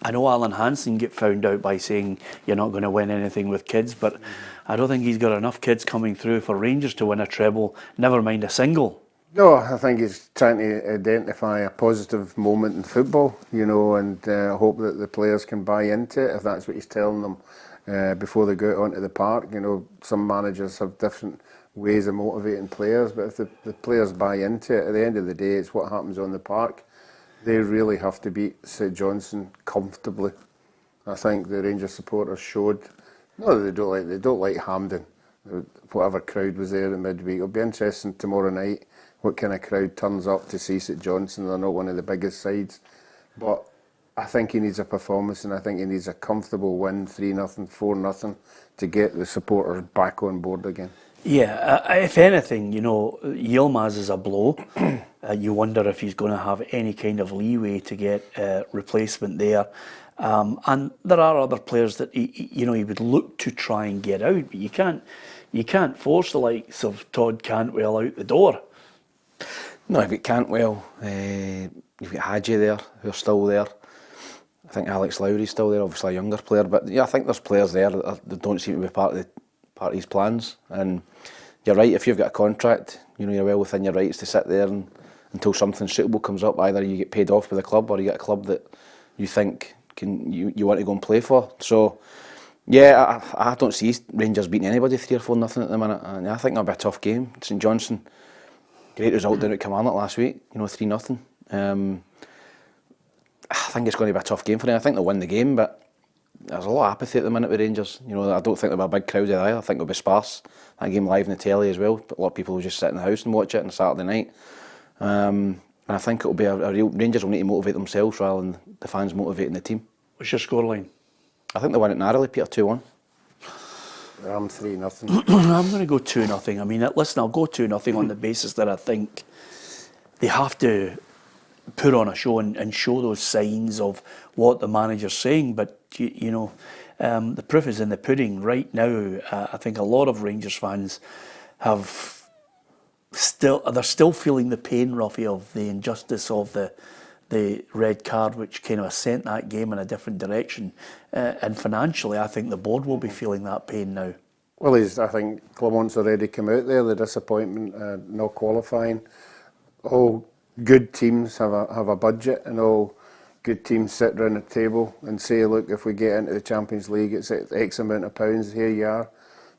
A: I know Alan Hansen get found out by saying you're not going to win anything with kids, but I don't think he's got enough kids coming through for Rangers to win a treble, never mind a single.
B: No, I think he's trying to identify a positive moment in football, and hope that the players can buy into it, if that's what he's telling them before they go out onto the park. Some managers have different ways of motivating players, but if the players buy into it, at the end of the day, it's what happens on the park. They really have to beat St Johnstone comfortably. I think the Rangers supporters showed, they don't like Hampden, whatever crowd was there in midweek. It'll be interesting tomorrow night what kind of crowd turns up to see St Johnstone. They're not one of the biggest sides, but I think he needs a performance, and I think he needs a comfortable win, 3-0, 4-0, to get the supporters back on board again.
A: Yeah, if anything, Yilmaz is a blow. You wonder if he's going to have any kind of leeway to get a replacement there. And there are other players that he would look to try and get out, but you can't force the likes of Todd Cantwell out the door.
C: No, you've got Cantwell, you've got Hadji there, who's still there. I think Alex Lowry's still there, obviously a younger player, but yeah, I think there's players there that don't seem to be part of his plans. And you're right, if you've got a contract, you're well within your rights to sit there until something suitable comes up. Either you get paid off by the club, or you get a club that you think you want to go and play for. So yeah, I don't see Rangers beating anybody 3 or 4-0 at the minute, and I think that'll be a tough game. St Johnstone, great result down at Kilmarnock last week, 3-0. I think it's going to be a tough game for them. I think they'll win the game, but there's a lot of apathy at the minute with Rangers. I don't think there'll be a big crowd either. I think it'll be sparse. That game live on the telly as well, but a lot of people will just sit in the house and watch it on a Saturday night. And I think it'll be a real... Rangers will need to motivate themselves rather than the fans motivating the team.
A: What's your scoreline?
C: I think they won it narrowly, Peter, 2-1.
B: I'm 3-0.
A: I'm going to go 2-0. I mean, listen, I'll go 2-0 on the basis that I think they have to put on a show and show those signs of what the manager's saying. But, the proof is in the pudding right now. I think a lot of Rangers fans they're still feeling the pain, Ruffy, of the injustice of the red card, which kind of sent that game in a different direction. And financially, I think the board will be feeling that pain now.
B: Well, I think Clement's already come out there, the disappointment, not qualifying. All good teams have a budget, and all good teams sit around a table and say, look, if we get into the Champions League, it's X amount of pounds, here you are.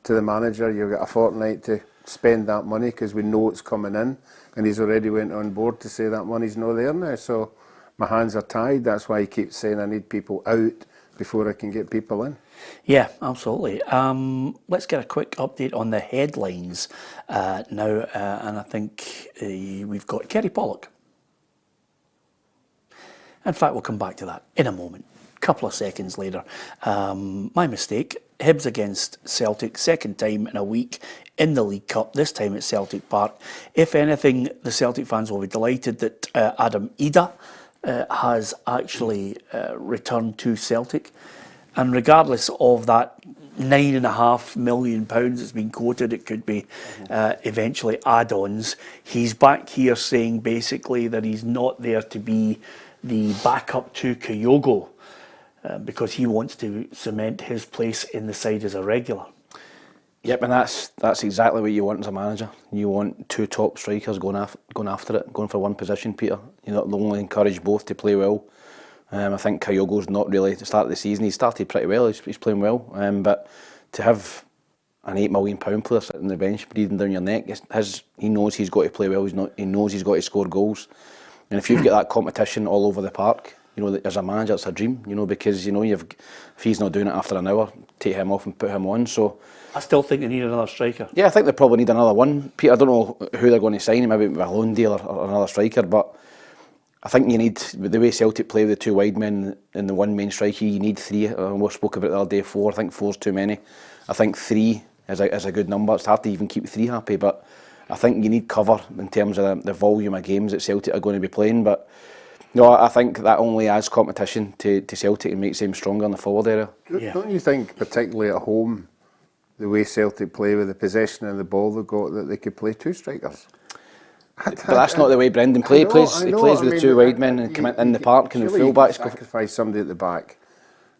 B: To the manager, you've got a fortnight to spend that money because we know it's coming in, and he's already went on board to say that money's not there now. So my hands are tied. That's why he keeps saying I need people out before I can get people in.
A: Yeah, absolutely. Let's get a quick update on the headlines now, and I think we've got Kerry Pollock. In fact, we'll come back to that in a moment. Couple of seconds later. My mistake. Hibs against Celtic, second time in a week in the League Cup, this time at Celtic Park. If anything, the Celtic fans will be delighted that Adam Ida has actually returned to Celtic. And regardless of that £9.5 million has been quoted. It could be eventually add-ons. He's back here saying basically that he's not there to be the backup to Kyogo because he wants to cement his place in the side as a regular.
C: Yep, and that's exactly what you want as a manager. You want two top strikers going after it, going for one position, Peter. You know, they'll only encourage both to play well. I think Kyogo's not really, at the start of the season, he started pretty well, he's playing well. But to have an £8 million player sitting on the bench breathing down your neck, he knows he's got to play well, he knows he's got to score goals. And if you've got that competition all over the park, you know, as a manager, it's a dream, you know, because, you know, if he's not doing it after an hour, take him off and put him on. So
A: I still think they need another striker.
C: Yeah, I think they probably need another one. Peter, I don't know who they're going to sign, maybe a loan deal or another striker, but I think you need, the way Celtic play with the two wide men and the one main striker, you need three. We spoke about it the other day, four. I think four's too many. I think three is a good number. It's hard to even keep three happy, but I think you need cover in terms of the volume of games that Celtic are going to be playing. But no, I think that only adds competition to Celtic and makes them stronger in the forward area.
B: Don't you think, particularly at home, the way Celtic play with the possession of the ball they've got, that they could play two strikers?
C: But that's not the way Brendan plays. He plays with the two wide men and come in the park and the full-backs go.
B: Sacrifice somebody at the back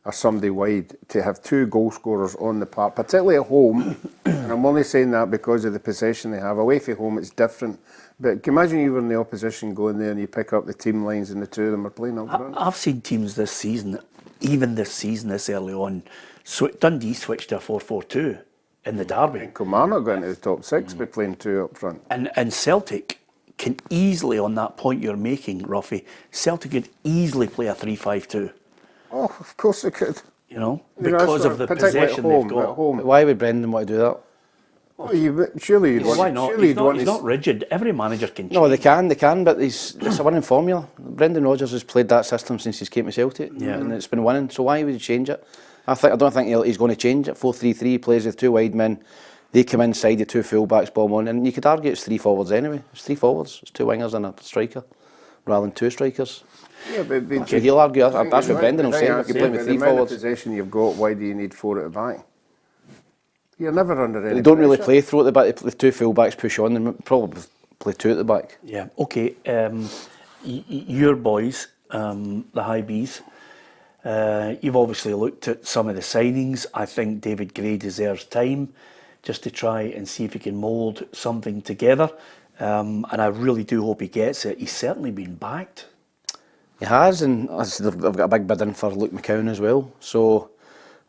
B: or somebody wide to have two goal scorers on the park, particularly at home. And I'm only saying that because of the possession they have. Away from home, it's different. But can you imagine you were in the opposition going there and you pick up the team lines and the two of them are playing up front?
A: I've seen teams this season, even this early on, Dundee switched to a 4-4-2 in the derby.
B: And Kilmarnock got into the top six by playing two up front.
A: And Celtic can easily, on that point you're making, Ruffy, Celtic could easily play a 3-5-2.
B: Oh, of course they could.
A: You know, because of the possession they've got.
B: At home.
C: Why would Brendan want to do that?
B: Oh, surely you'd want.
A: Why not?
B: Surely
A: He's not rigid. Every manager can change.
C: No, they can, but it's a winning formula. Brendan Rodgers has played that system since he came to Celtic, and it's been winning. So why would he change it? I don't think he's going to change it. 4-3-3, he plays with two wide men. They come inside, the two full-backs, bomb on, and you could argue it's three forwards anyway. It's three forwards, it's two wingers and a striker, rather than two strikers.
B: Yeah, but
C: that's what he'll argue. That's what Brendan will say. If you play with three forwards,
B: the possession you've got, why do you need four at the back? You're never under any.
C: They don't really play through at the back. The two full-backs push on. They probably play two at the back.
A: Yeah. Okay. Your boys, the High Bees. You've obviously looked at some of the signings. I think David Gray deserves time just to try and see if he can mould something together. And I really do hope he gets it. He's certainly been backed.
C: He has, and they've got a big bid in for Luke McCown as well. So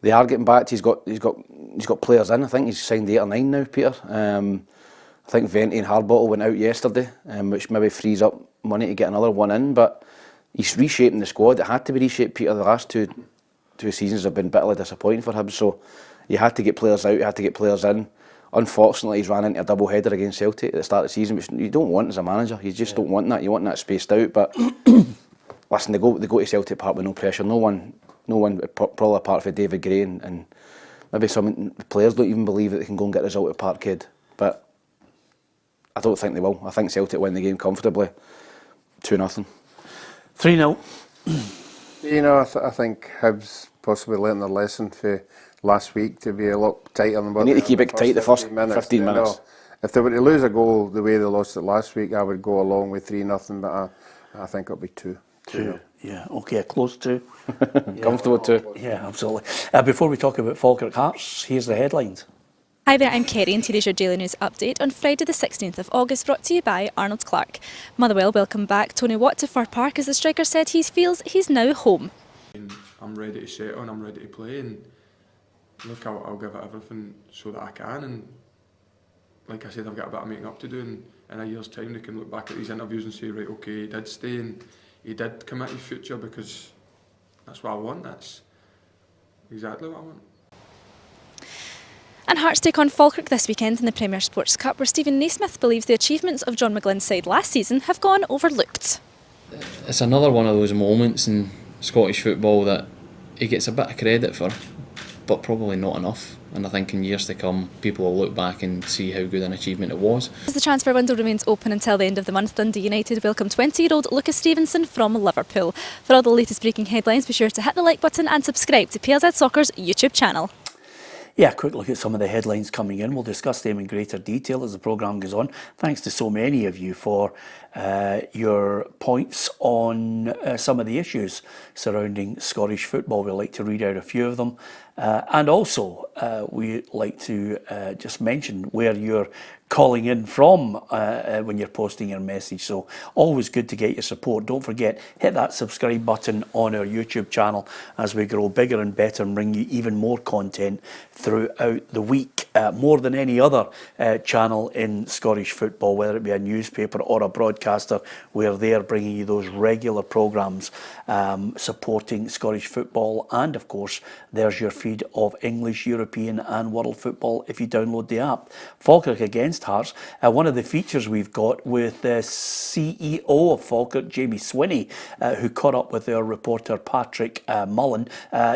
C: they are getting backed. He's got players in. I think he's signed 8 or 9 now, Peter. I think Venti and Hardbottle went out yesterday, which maybe frees up money to get another one in. But he's reshaping the squad. It had to be reshaped, Peter. The last two seasons have been bitterly disappointing for him. So you had to get players out. You had to get players in. Unfortunately, he's ran into a double header against Celtic at the start of the season, which you don't want as a manager. You just don't want that. You want that spaced out. But listen, they go to Celtic Park with no pressure. No one, probably apart from David Gray and maybe some players don't even believe that they can go and get a result at Parkhead. But I don't think they will. I think Celtic win the game comfortably, 2-0.
A: 3-0.
B: You know, I think Hibs possibly learned their lesson for last week to be a lot tighter than what
C: they need to keep it tight the first 15 minutes.
B: No, if they were to lose a goal the way they lost it last week, I would go along with 3-0, but I think it'll be 2.
A: Yeah, okay, a close 2.
C: Comfortable 2.
A: Yeah, absolutely. Before we talk about Falkirk Hearts, here's the headlines.
F: Hi there, I'm Kerry and today's your Daily News update on Friday the 16th of August, brought to you by Arnold Clark. Motherwell welcome back Tony Watt to Fir Park as the striker said he feels he's now home.
G: I'm ready to settle and I'm ready to play, and look, I'll give it everything so that I can, and like I said, I've got a bit of making up to do, and in a year's time they can look back at these interviews and say, right, okay, he did stay and he did commit his future, because that's what I want. That's exactly what I want.
F: And Hearts take on Falkirk this weekend in the Premier Sports Cup, where Stephen Naismith believes the achievements of John McGlynn's side last season have gone overlooked.
H: It's another one of those moments in Scottish football that he gets a bit of credit for, but probably not enough. And I think in years to come, people will look back and see how good an achievement it was.
F: As the transfer window remains open until the end of the month, Dundee United welcome 20-year-old Lucas Stevenson from Liverpool. For all the latest breaking headlines, be sure to hit the like button and subscribe to PLZ Soccer's YouTube channel.
A: Yeah, a quick look at some of the headlines coming in. We'll discuss them in greater detail as the programme goes on. Thanks to so many of you for your points on some of the issues surrounding Scottish football. We'd like to read out a few of them. And also, we like to just mention where you're calling in from when you're posting your message. So always good to get your support. Don't forget, hit that subscribe button on our YouTube channel as we grow bigger and better and bring you even more content throughout the week. More than any other channel in Scottish football, whether it be a newspaper or a broadcaster, we're there bringing you those regular programmes supporting Scottish football. And of course, there's your feed of English, European and world football if you download the app. Falkirk against Hearts. One of the features we've got with the CEO of Falkirk, Jamie Swinney, who caught up with our reporter Patrick Mullen.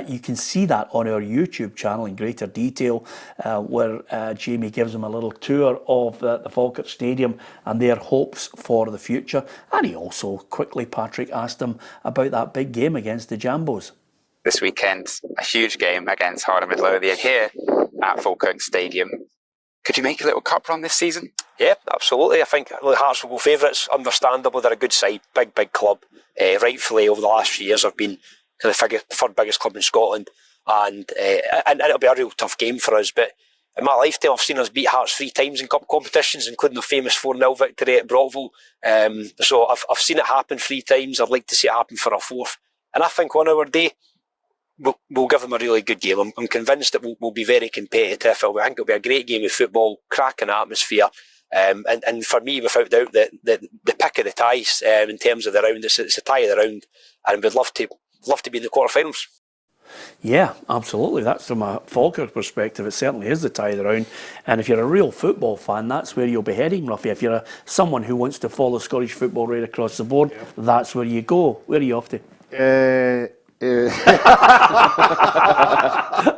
A: You can see that on our YouTube channel in greater detail, where Jamie gives him a little tour of the Falkirk Stadium and their hopes for the future. And he also quickly, Patrick, asked him about that big game against the Jambos.
I: This weekend, a huge game against Harden Midlothian here at Falkirk Stadium. Could you make a little cup run this season?
J: Yeah, absolutely. I think Hearts will go favourites. Understandable, they're a good side, big club. Rightfully, over the last few years, have been the third biggest club in Scotland, and it'll be a real tough game for us. But in my lifetime, I've seen us beat Hearts 3 times in cup competitions, including the famous 4-0 victory at Brockville. So I've seen it happen 3 times. I'd like to see it happen for a 4th. And I think on our day, we'll give them a really good game. I'm convinced that we'll be very competitive. I think it'll be a great game of football, cracking atmosphere. And for me, without doubt, the pick of the ties in terms of the round, it's a tie of the round, and we'd love to be in the quarterfinals.
A: Yeah, absolutely. That's from a Falkirk perspective. It certainly is the tie of the round. And if you're a real football fan, that's where you'll be heading, Ruffy. If you're someone who wants to follow Scottish football right across the board, that's where you go. Where are you off to?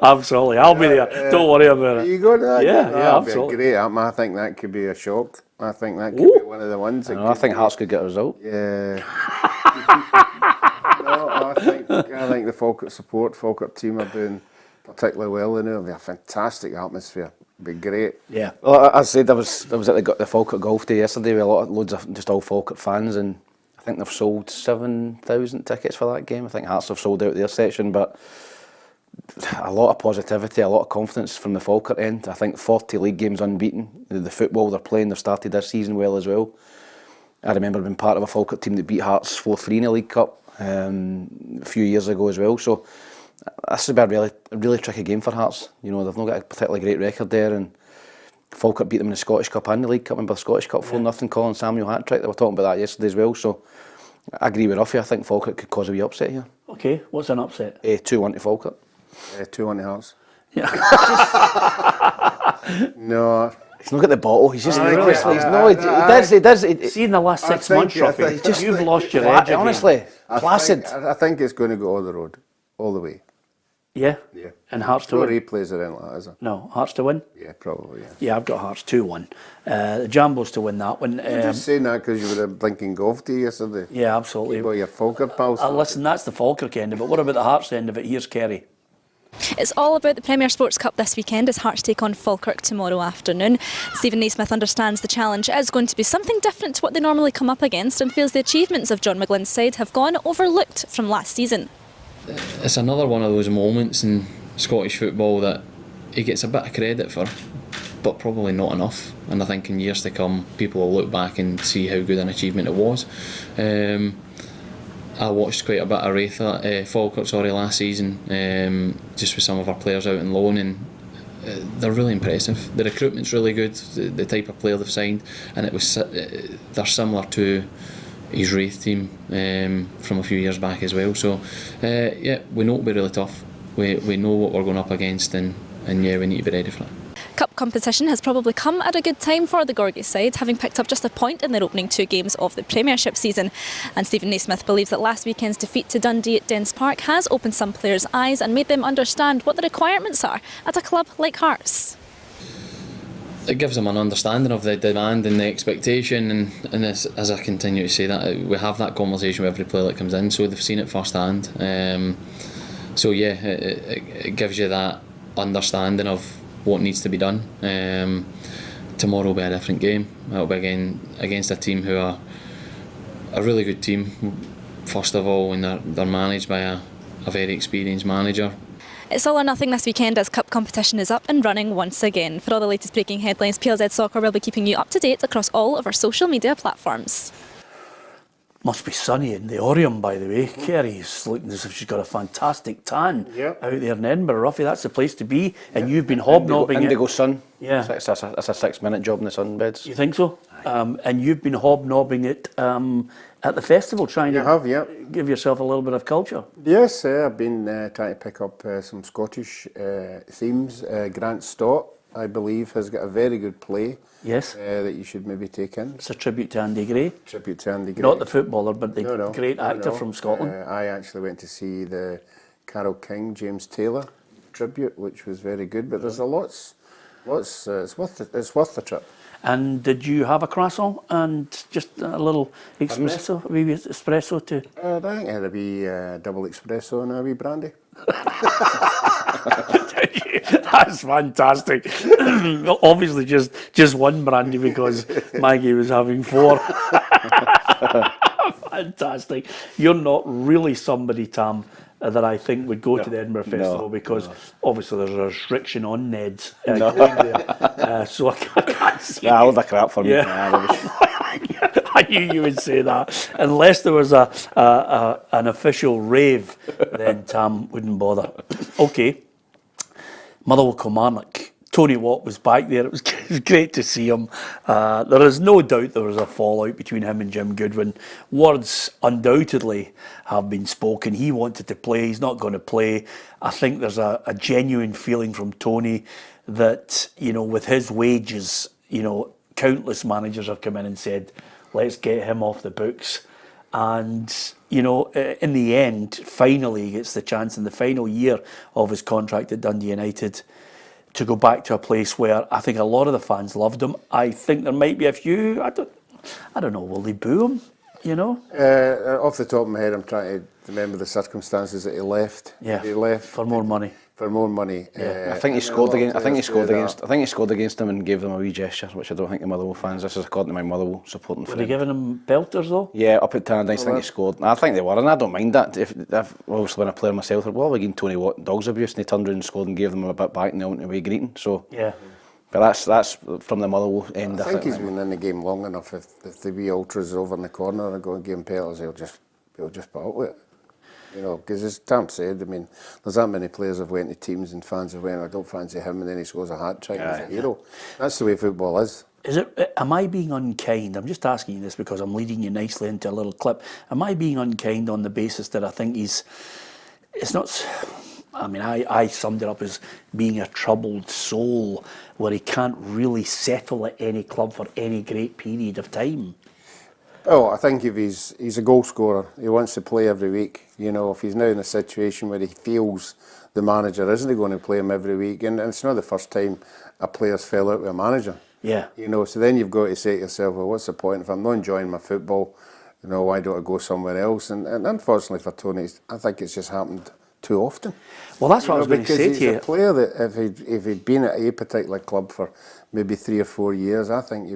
A: Absolutely, I'll be there. Don't worry about it.
B: You go to that?
A: Yeah, absolutely.
B: Great. I think that could be a shock. I think that could be one of the ones.
C: I think Hearts could get a result.
B: Yeah. No, I think the Falkirk team are doing particularly well. It'll be a fantastic atmosphere. It'll be great.
A: Yeah.
C: Well, as I said, I was at the Falkirk Golf Day yesterday with loads of just all Falkirk fans, and I think they've sold 7,000 tickets for that game. I think Hearts have sold out their section, but a lot of positivity, a lot of confidence from the Falkirk end. I think 40 league games unbeaten. The football they're playing, they've started this season well as well. I remember being part of a Falkirk team that beat Hearts 4-3 in the League Cup a few years ago as well. So this has been a really tricky game for Hearts. You know, they've not got a particularly great record there, and Falkirk beat them in the Scottish Cup and the League Cup. Remember the Scottish Cup 4-0, Colin Samuel hat-trick. They were talking about that yesterday as well. So I agree with Ruffy. I think Falkirk could cause a wee upset here.
A: Okay, what's an upset?
C: 2-1 to Falkirk.
B: 2-1 to Hearts.
A: Yeah.
B: No.
C: He's not got the bottle. He's just
B: He
C: does.
A: See, in the last 6 months, Ruffy, you've lost your edge.
C: Honestly, placid.
B: I think it's going to go all the road, all the way.
A: Yeah?
B: Yeah.
A: And Hearts to
B: No
A: win?
B: replays or anything like that, is there?
A: No, Hearts to win?
B: Yeah, probably, yeah.
A: Yeah, I've got Hearts 2-1. The Jambos to win that one.
B: You're just saying that because you were at Blinking Golf Day yesterday.
A: Yeah, absolutely.
B: You got your Falkirk pals.
A: Listen, that's the Falkirk end of it. What about the Hearts end of it? Here's Kerry.
F: It's all about the Premier Sports Cup this weekend as Hearts take on Falkirk tomorrow afternoon. Stephen Naismith understands the challenge is going to be something different to what they normally come up against, and feels the achievements of John McGlynn's side have gone overlooked from last season.
H: It's another one of those moments in Scottish football that he gets a bit of credit for, but probably not enough. And I think in years to come, people will look back and see how good an achievement it was. I watched quite a bit of Falkirk last season, just with some of our players out on loan, and they're really impressive. The recruitment's really good, the type of player they've signed, and they're similar to his Wraith team from a few years back as well. So yeah, we know it'll be really tough. We know what we're going up against, and yeah, we need to be ready for it.
F: Cup competition has probably come at a good time for the Gorgie side, having picked up just a point in their opening 2 games of the Premiership season. And Stephen Naismith believes that last weekend's defeat to Dundee at Dens Park has opened some players' eyes and made them understand what the requirements are at a club like Hearts.
H: It gives them an understanding of the demand and the expectation, and as I continue to say that, we have that conversation with every player that comes in, so they've seen it firsthand. So yeah, it gives you that understanding of what needs to be done. Tomorrow will be a different game. It'll be against a team who are a really good team, first of all, and they're managed by a very experienced manager.
F: It's all or nothing this weekend as cup competition is up and running once again. For all the latest breaking headlines, PLZ Soccer will be keeping you up to date across all of our social media platforms.
A: Must be sunny in the Orium, by the way. Kerry's looking as if she's got a fantastic tan out there in Edinburgh. Ruffy, that's the place to be. And you've been hobnobbing
C: Indigo sun.
A: Yeah.
C: That's a 6-minute job in the sunbeds.
A: You think so? And you've been hobnobbing it at the festival, trying to give yourself a little bit of culture.
B: Yes, I've been trying to pick up some Scottish themes. Grant Stott, I believe, has got a very good play.
A: Yes.
B: That you should maybe take in.
A: It's a tribute to Andy Gray.
B: Tribute to Andy Gray.
A: Not the footballer, but the great actor from Scotland.
B: I actually went to see the Carol King, James Taylor tribute, which was very good. But there's lots. It's worth the trip.
A: And did you have a croissant and just a little espresso, maybe espresso too?
B: I think I had a wee double espresso and a wee brandy.
A: That's fantastic. Obviously just one brandy because Maggie was having 4. Fantastic. You're not really somebody, Tam, that I think would go to the Edinburgh Festival because obviously there's a restriction on Ned's going there. So I can't see.
C: Yeah, all the crap for me.
A: I knew you would say that. Unless there was an official rave, then Tam wouldn't bother. Okay. Motherwell Kilmarnock. Tony Watt was back there. It was great to see him. There is no doubt there was a fallout between him and Jim Goodwin. Words undoubtedly have been spoken. He wanted to play. He's not going to play. I think there's a genuine feeling from Tony that, with his wages, countless managers have come in and said, let's get him off the books. And, in the end, finally he gets the chance in the final year of his contract at Dundee United to go back to a place where I think a lot of the fans loved him. I think there might be a few, I don't know, will they boo him,
B: Off the top of my head, I'm trying to remember the circumstances that he left.
A: Yeah,
B: he left
A: for more money.
B: For more money.
A: Yeah.
C: I think he scored against them and gave them a wee gesture, which I don't think the Motherwell fans. This is according to my Motherwell supporting friend.
A: Were they giving him belters though?
C: Yeah, up at Tannadice, I think he scored. I think they were, and I don't mind that. If obviously when I play myself, we gave Tony Watt dogs abuse, and he turned around and scored and gave them a bit back, and they went away greeting. So
A: yeah.
C: But that's from the Motherwell end.
B: I think he's been in the game long enough. If the wee ultras are over in the corner and go and give him pelters, he'll just put up with it. Because as Tam said, I mean, there's that many players have went to teams and fans have went, I don't fancy him, and then he scores a hat-trick as a hero. That's the way football is.
A: Am I being unkind? I'm just asking you this because I'm leading you nicely into a little clip. Am I being unkind on the basis that I think it's not... I mean, I summed it up as being a troubled soul where he can't really settle at any club for any great period of time?
B: Oh, I think if he's a goal scorer, he wants to play every week. If he's now in a situation where he feels the manager isn't going to play him every week, and it's not the first time a player's fell out with a manager.
A: Yeah.
B: So then you've got to say to yourself, well, what's the point? If I'm not enjoying my football, why don't I go somewhere else? And unfortunately for Tony, I think it's just happened too often.
A: Well, that's what I was going to say to you.
B: Because he's a player that if he'd been at a particular club for maybe 3 or 4 years, I think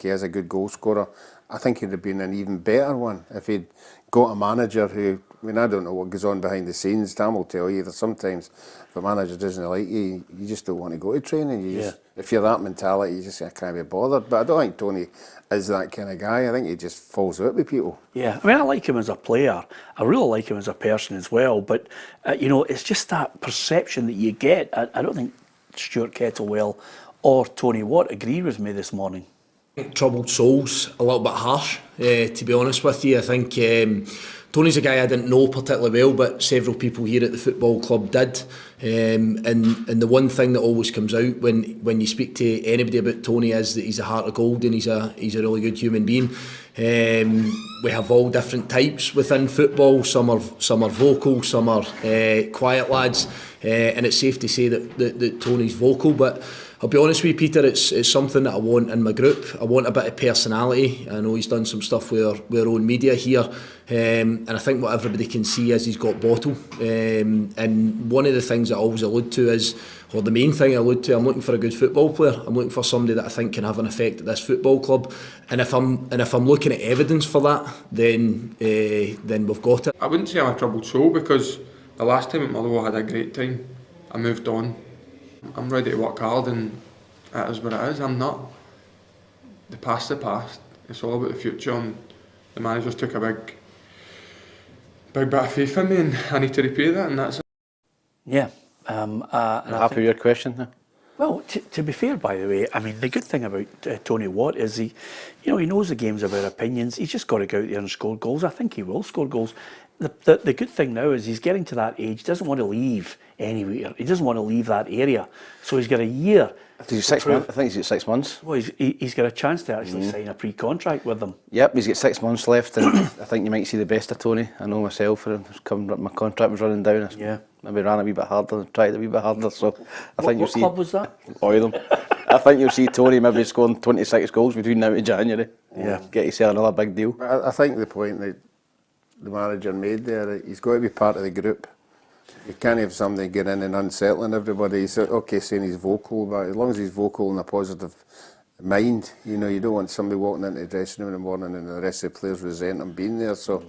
B: he is a good goal scorer. I think he'd have been an even better one if he'd got a manager who, I don't know what goes on behind the scenes. Tam will tell you that sometimes if a manager doesn't like you, you just don't want to go to training. If you're that mentality, you just can't be bothered. But I don't think Tony is that kind of guy. I think he just falls out with people. Yeah,
A: I like him as a player. I really like him as a person as well. But, it's just that perception that you get. I don't think Stuart Kettlewell or Tony Watt agreed with me this morning.
K: Troubled souls, a little bit harsh, to be honest with you. I think Tony's a guy I didn't know particularly well, but several people here at the football club did. And the one thing that always comes out when you speak to anybody about Tony is that he's a heart of gold and he's a really good human being. We have all different types within football. Some are vocal, some are quiet lads, and it's safe to say that Tony's vocal. But I'll be honest with you, Peter, it's something that I want in my group. I want a bit of personality. I know he's done some stuff with our own media here, and I think what everybody can see is he's got bottle. And one of the things I always allude to is, or the main thing I allude to, I'm looking for a good football player. I'm looking for somebody that I think can have an effect at this football club. And if I'm looking at evidence for that, then we've got it.
G: I wouldn't say I'm a troubled soul, because the last time at Motherwell I had a great time. I moved on. I'm ready to work hard, and it is what it is. I'm not. The past, it's all about the future, and the managers took a big bit of faith in me, and I need to repay that, and that's it.
A: Yeah.
C: Happy with your question there?
A: Well, to be fair, by the way, I mean, the good thing about Tony Watt is he knows the game's about opinions. He's just got to go out there and score goals. I think he will score goals. The good thing now is he's getting to that age. He doesn't want to leave anywhere. He doesn't want to leave that area. So he's got a year.
C: He's 6 months. I think he's got 6 months.
A: Well, he's got a chance to actually sign a pre-contract with them.
C: Yep, he's got 6 months left, and I think you might see the best of Tony. I know myself, my contract was running down.
A: Yeah.
C: Maybe ran a wee bit harder, tried a wee bit harder. So I think you'll see.
A: What club was that?
C: Oil them. I think you'll see Tony maybe scoring 26 goals between now and January.
A: Yeah.
C: Get yourself another big deal.
B: I think the point that the manager made there, he's got to be part of the group. You can't have somebody get in and unsettling everybody. He's okay saying he's vocal, but as long as he's vocal in a positive mind, you don't want somebody walking into the dressing room in the morning and the rest of the players resent him being there. So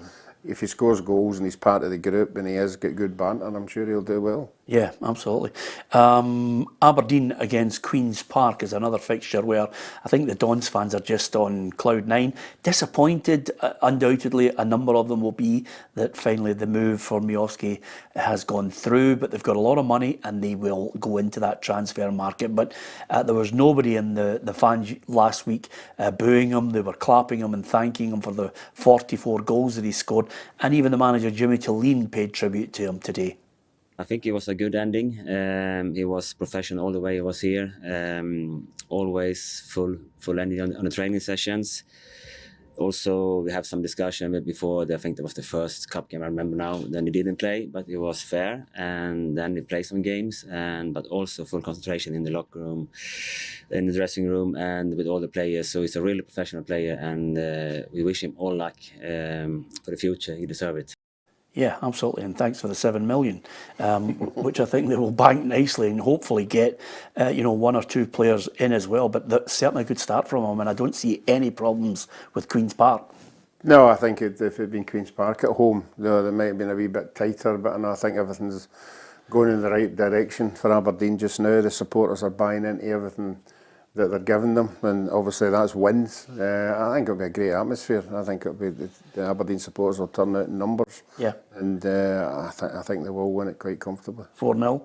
B: if he scores goals and he's part of the group and he has got good banter, I'm sure he'll do well.
A: Yeah, absolutely. Aberdeen against Queen's Park is another fixture where I think the Dons fans are just on cloud nine. Disappointed, undoubtedly, a number of them will be that finally the move for Miovski has gone through, but they've got a lot of money and they will go into that transfer market. But there was nobody in the fans last week booing him. They were clapping him and thanking him for the 44 goals that he scored. And even the manager, Jimmy Tilleen, paid tribute to him today.
L: I think it was a good ending. He was professional all the way he was here. Always full ending on the training sessions. Also, we have some discussion before. I think that was the first cup game I remember now. Then he didn't play, but it was fair. And then he played some games, but also full concentration in the locker room, in the dressing room, and with all the players. So he's a really professional player, and we wish him all luck for the future. He deserves it.
A: Yeah, absolutely, and thanks for the 7 million, which I think they will bank nicely and hopefully get, one or two players in as well. But that's certainly a good start from him, and I don't see any problems with Queen's Park.
B: No, I think if it had been Queen's Park at home, they might have been a wee bit tighter, but I think everything's going in the right direction for Aberdeen just now. The supporters are buying into everything that they're giving them, and obviously that's wins. I think it'll be a great atmosphere. I think it'll be the Aberdeen supporters will turn out in numbers.
A: Yeah.
B: And I think they will win it quite comfortably.
A: 4-0?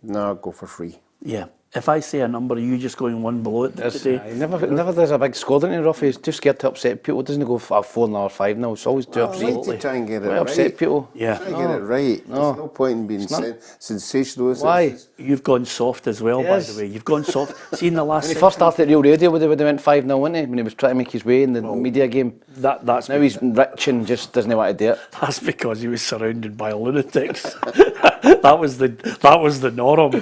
B: No, I'll go for 3.
A: Yeah. If I say a number, are you just going one below it today?
C: He never does a big score, doesn't he, Ruffy? He's too scared to upset people. Doesn't he go for 4-0 or 5-0? It's always 2 or 3.
B: To try and get it
C: Why
B: right.
C: upset people?
A: Yeah.
B: Try and get it right.
C: No.
B: There's no point in being sensational.
C: Why?
A: You've gone soft as well,
C: Yes.
A: by the way. You've gone soft. See, in the last...
C: When he first started at Real Radio, would have went 5-0, wouldn't he? When he was trying to make his way in the media game.
A: That's
C: now he's rich and just doesn't want to do it.
A: That's because he was surrounded by lunatics. that was the norm.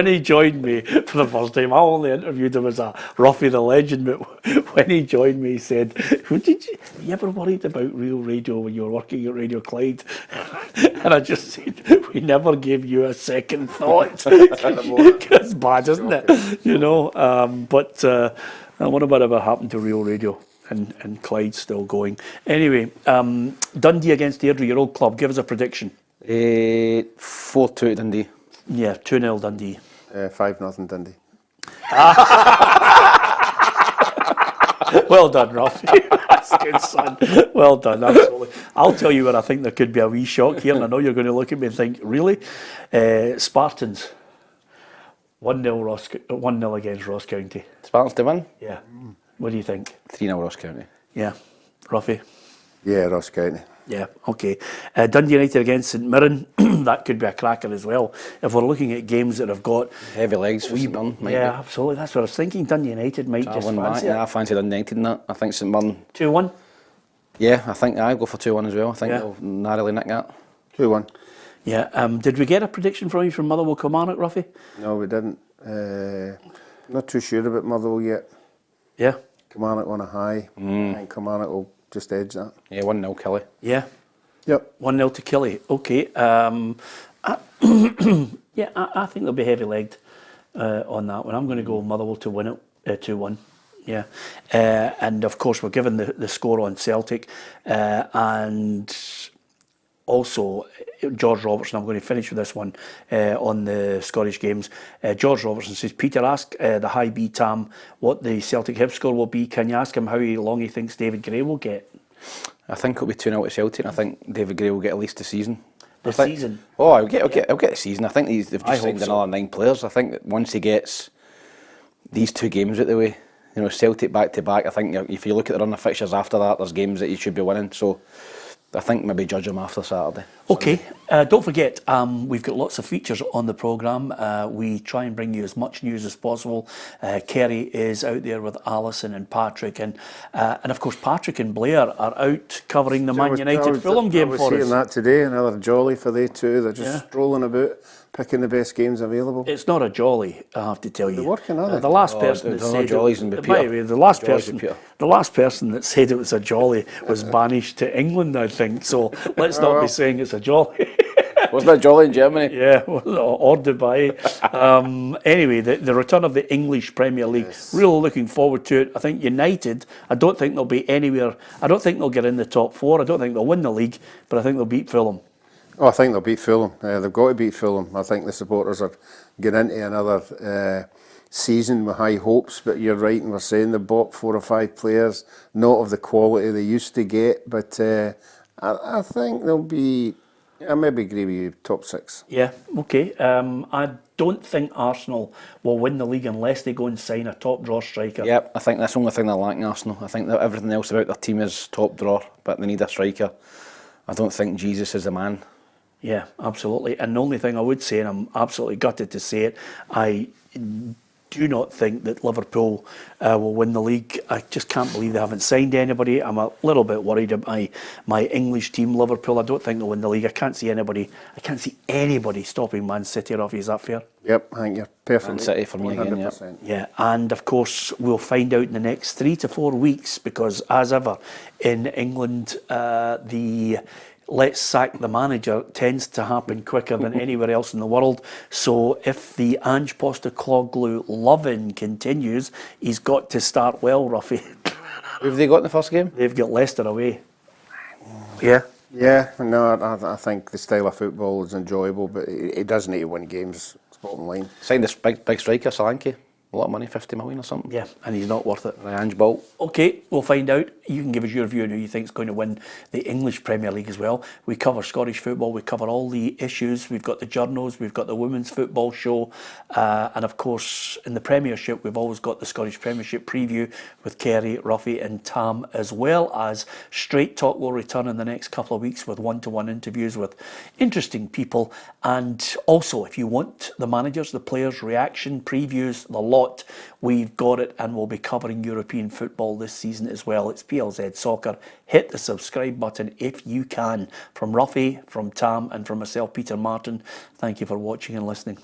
A: When he joined me for the first time, I only interviewed him as a Ruffy the Legend, but when he joined me, he said, "Were you ever worried about Real Radio when you were working at Radio Clyde?" And I just said, "We never gave you a second thought." It's bad, isn't it? But I wonder whatever happened to Real Radio. And Clyde's still going. Anyway, Dundee against Airdrie, your old club. Give us a prediction.
C: 4-2 to Dundee.
A: Yeah, 2-0 Dundee.
B: 5-0 Dundee.
A: Well done, Ruffy. That's good, son. Well done, absolutely. I'll tell you where I think there could be a wee shock here, and I know you're going to look at me and think, really? Spartans. 1-0 against Ross County.
C: Spartans to win?
A: Yeah. What do you think?
C: 3-0 Ross County.
A: Yeah. Ruffy?
B: Yeah, Ross County.
A: Yeah, okay. Dundee United against St Mirren, that could be a cracker as well. If we're looking at games that have got...
C: heavy legs for St Mirren.
A: Yeah, absolutely. That's what I was thinking. Dundee United might just fancy it.
C: Yeah, I fancy Dundee United in that. I think St Mirren...
A: 2-1?
C: Yeah, I think I'll go for 2-1 as well. I think they'll narrowly nick that.
B: 2-1.
A: Yeah. Did we get a prediction from you from Motherwell Kilmarnock, Ruffy?
B: No, we didn't. Not too sure about Motherwell yet.
A: Yeah.
B: Kilmarnock on a high. I think Kilmarnock will just edge that.
C: Yeah, 1-0 Killie.
A: Yeah.
B: Yep.
A: 1-0 to Killie. Okay. Yeah, I think they'll be heavy-legged on that one. I'm going to go Motherwell to win it 2-1. Yeah. And of course, we're given the score on Celtic. And also, George Robertson, I'm going to finish with this one on the Scottish games. George Robertson says, Peter, ask the High B Tam what the Celtic Hib score will be. Can you ask him how long he thinks David Gray will get?
C: I think it'll be 2-0 to Celtic, and I think David Gray will get at least the season.
A: The season?
C: Oh, I'll get the season. I think they've just signed another 9 players. I think that once he gets these 2 games out the way, you know, Celtic back to back, I think if you look at the run of fixtures after that, there's games that you should be winning. So I think maybe judge him after Saturday.
A: Okay, don't forget, we've got lots of features on the programme. We try and bring you as much news as possible. Kerry is out there with Alison and Patrick, and of course Patrick and Blair are out covering the Man United Fulham game for us.
B: I was seeing that today, another jolly for they two. They're just strolling about, picking the best games available.
A: It's not a jolly, I have to tell you.
B: They're working, are they?
A: The last person that said the last person that said it was a jolly was banished to England, I think. So let's not be saying it's a jolly.
C: Wasn't that jolly in Germany?
A: Yeah, or Dubai. Anyway, the return of the English Premier League. Yes. Really looking forward to it. I think United, I don't think they'll be anywhere. I don't think they'll get in the top 4. I don't think they'll win the league, but I think they'll beat Fulham.
B: Oh, I think they'll beat Fulham. They've got to beat Fulham. I think the supporters are getting into another season with high hopes, but you're right, and we're saying they bought 4 or 5 players, not of the quality they used to get, but I think they'll be, I maybe agree with you, top 6.
A: Yeah, okay. I don't think Arsenal will win the league unless they go and sign a top drawer striker.
C: Yep, I think that's the only thing they're lacking, Arsenal. I think that everything else about their team is top drawer, but they need a striker. I don't think Jesus is the man.
A: Yeah, absolutely. And the only thing I would say, and I'm absolutely gutted to say it, I do not think that Liverpool will win the league. I just can't believe they haven't signed anybody. I'm a little bit worried about my English team, Liverpool. I don't think they'll win the league. I can't see anybody stopping Man City, Rafi. Is that fair?
B: Yep, I think you're perfect.
C: Man City for me again, yep.
A: Yeah, and of course we'll find out in the next 3 to 4 weeks, because as ever in England, the let's sack the manager tends to happen quicker than anywhere else in the world. So if the Ange Postecoglou loving continues, he's got to start well, Ruffy.
C: Who have they got in the first game?
A: They've got Leicester away. Yeah.
B: Yeah, no, I think the style of football is enjoyable, but it does need to win games. It's bottom line.
C: Signed this big striker, Solanke. A lot of money, 50 million or something.
A: Yeah, and he's not worth it.
C: Ange Bolt.
A: Okay, we'll find out. You can give us your view on who you think is going to win the English Premier League as well. We cover Scottish football, we cover all the issues. We've got the journals, we've got the women's football show, and of course in the Premiership we've always got the Scottish Premiership preview with Kerry, Ruffy and Tam, as well as Straight Talk will return in the next couple of weeks with one-to-one interviews with interesting people. And also, if you want the managers, the players' reaction, previews, the lot, we've got it, and we'll be covering European football this season as well. It's PLZ Soccer. Hit the subscribe button if you can. From Ruffy, from Tam and from myself, Peter Martin, thank you for watching and listening.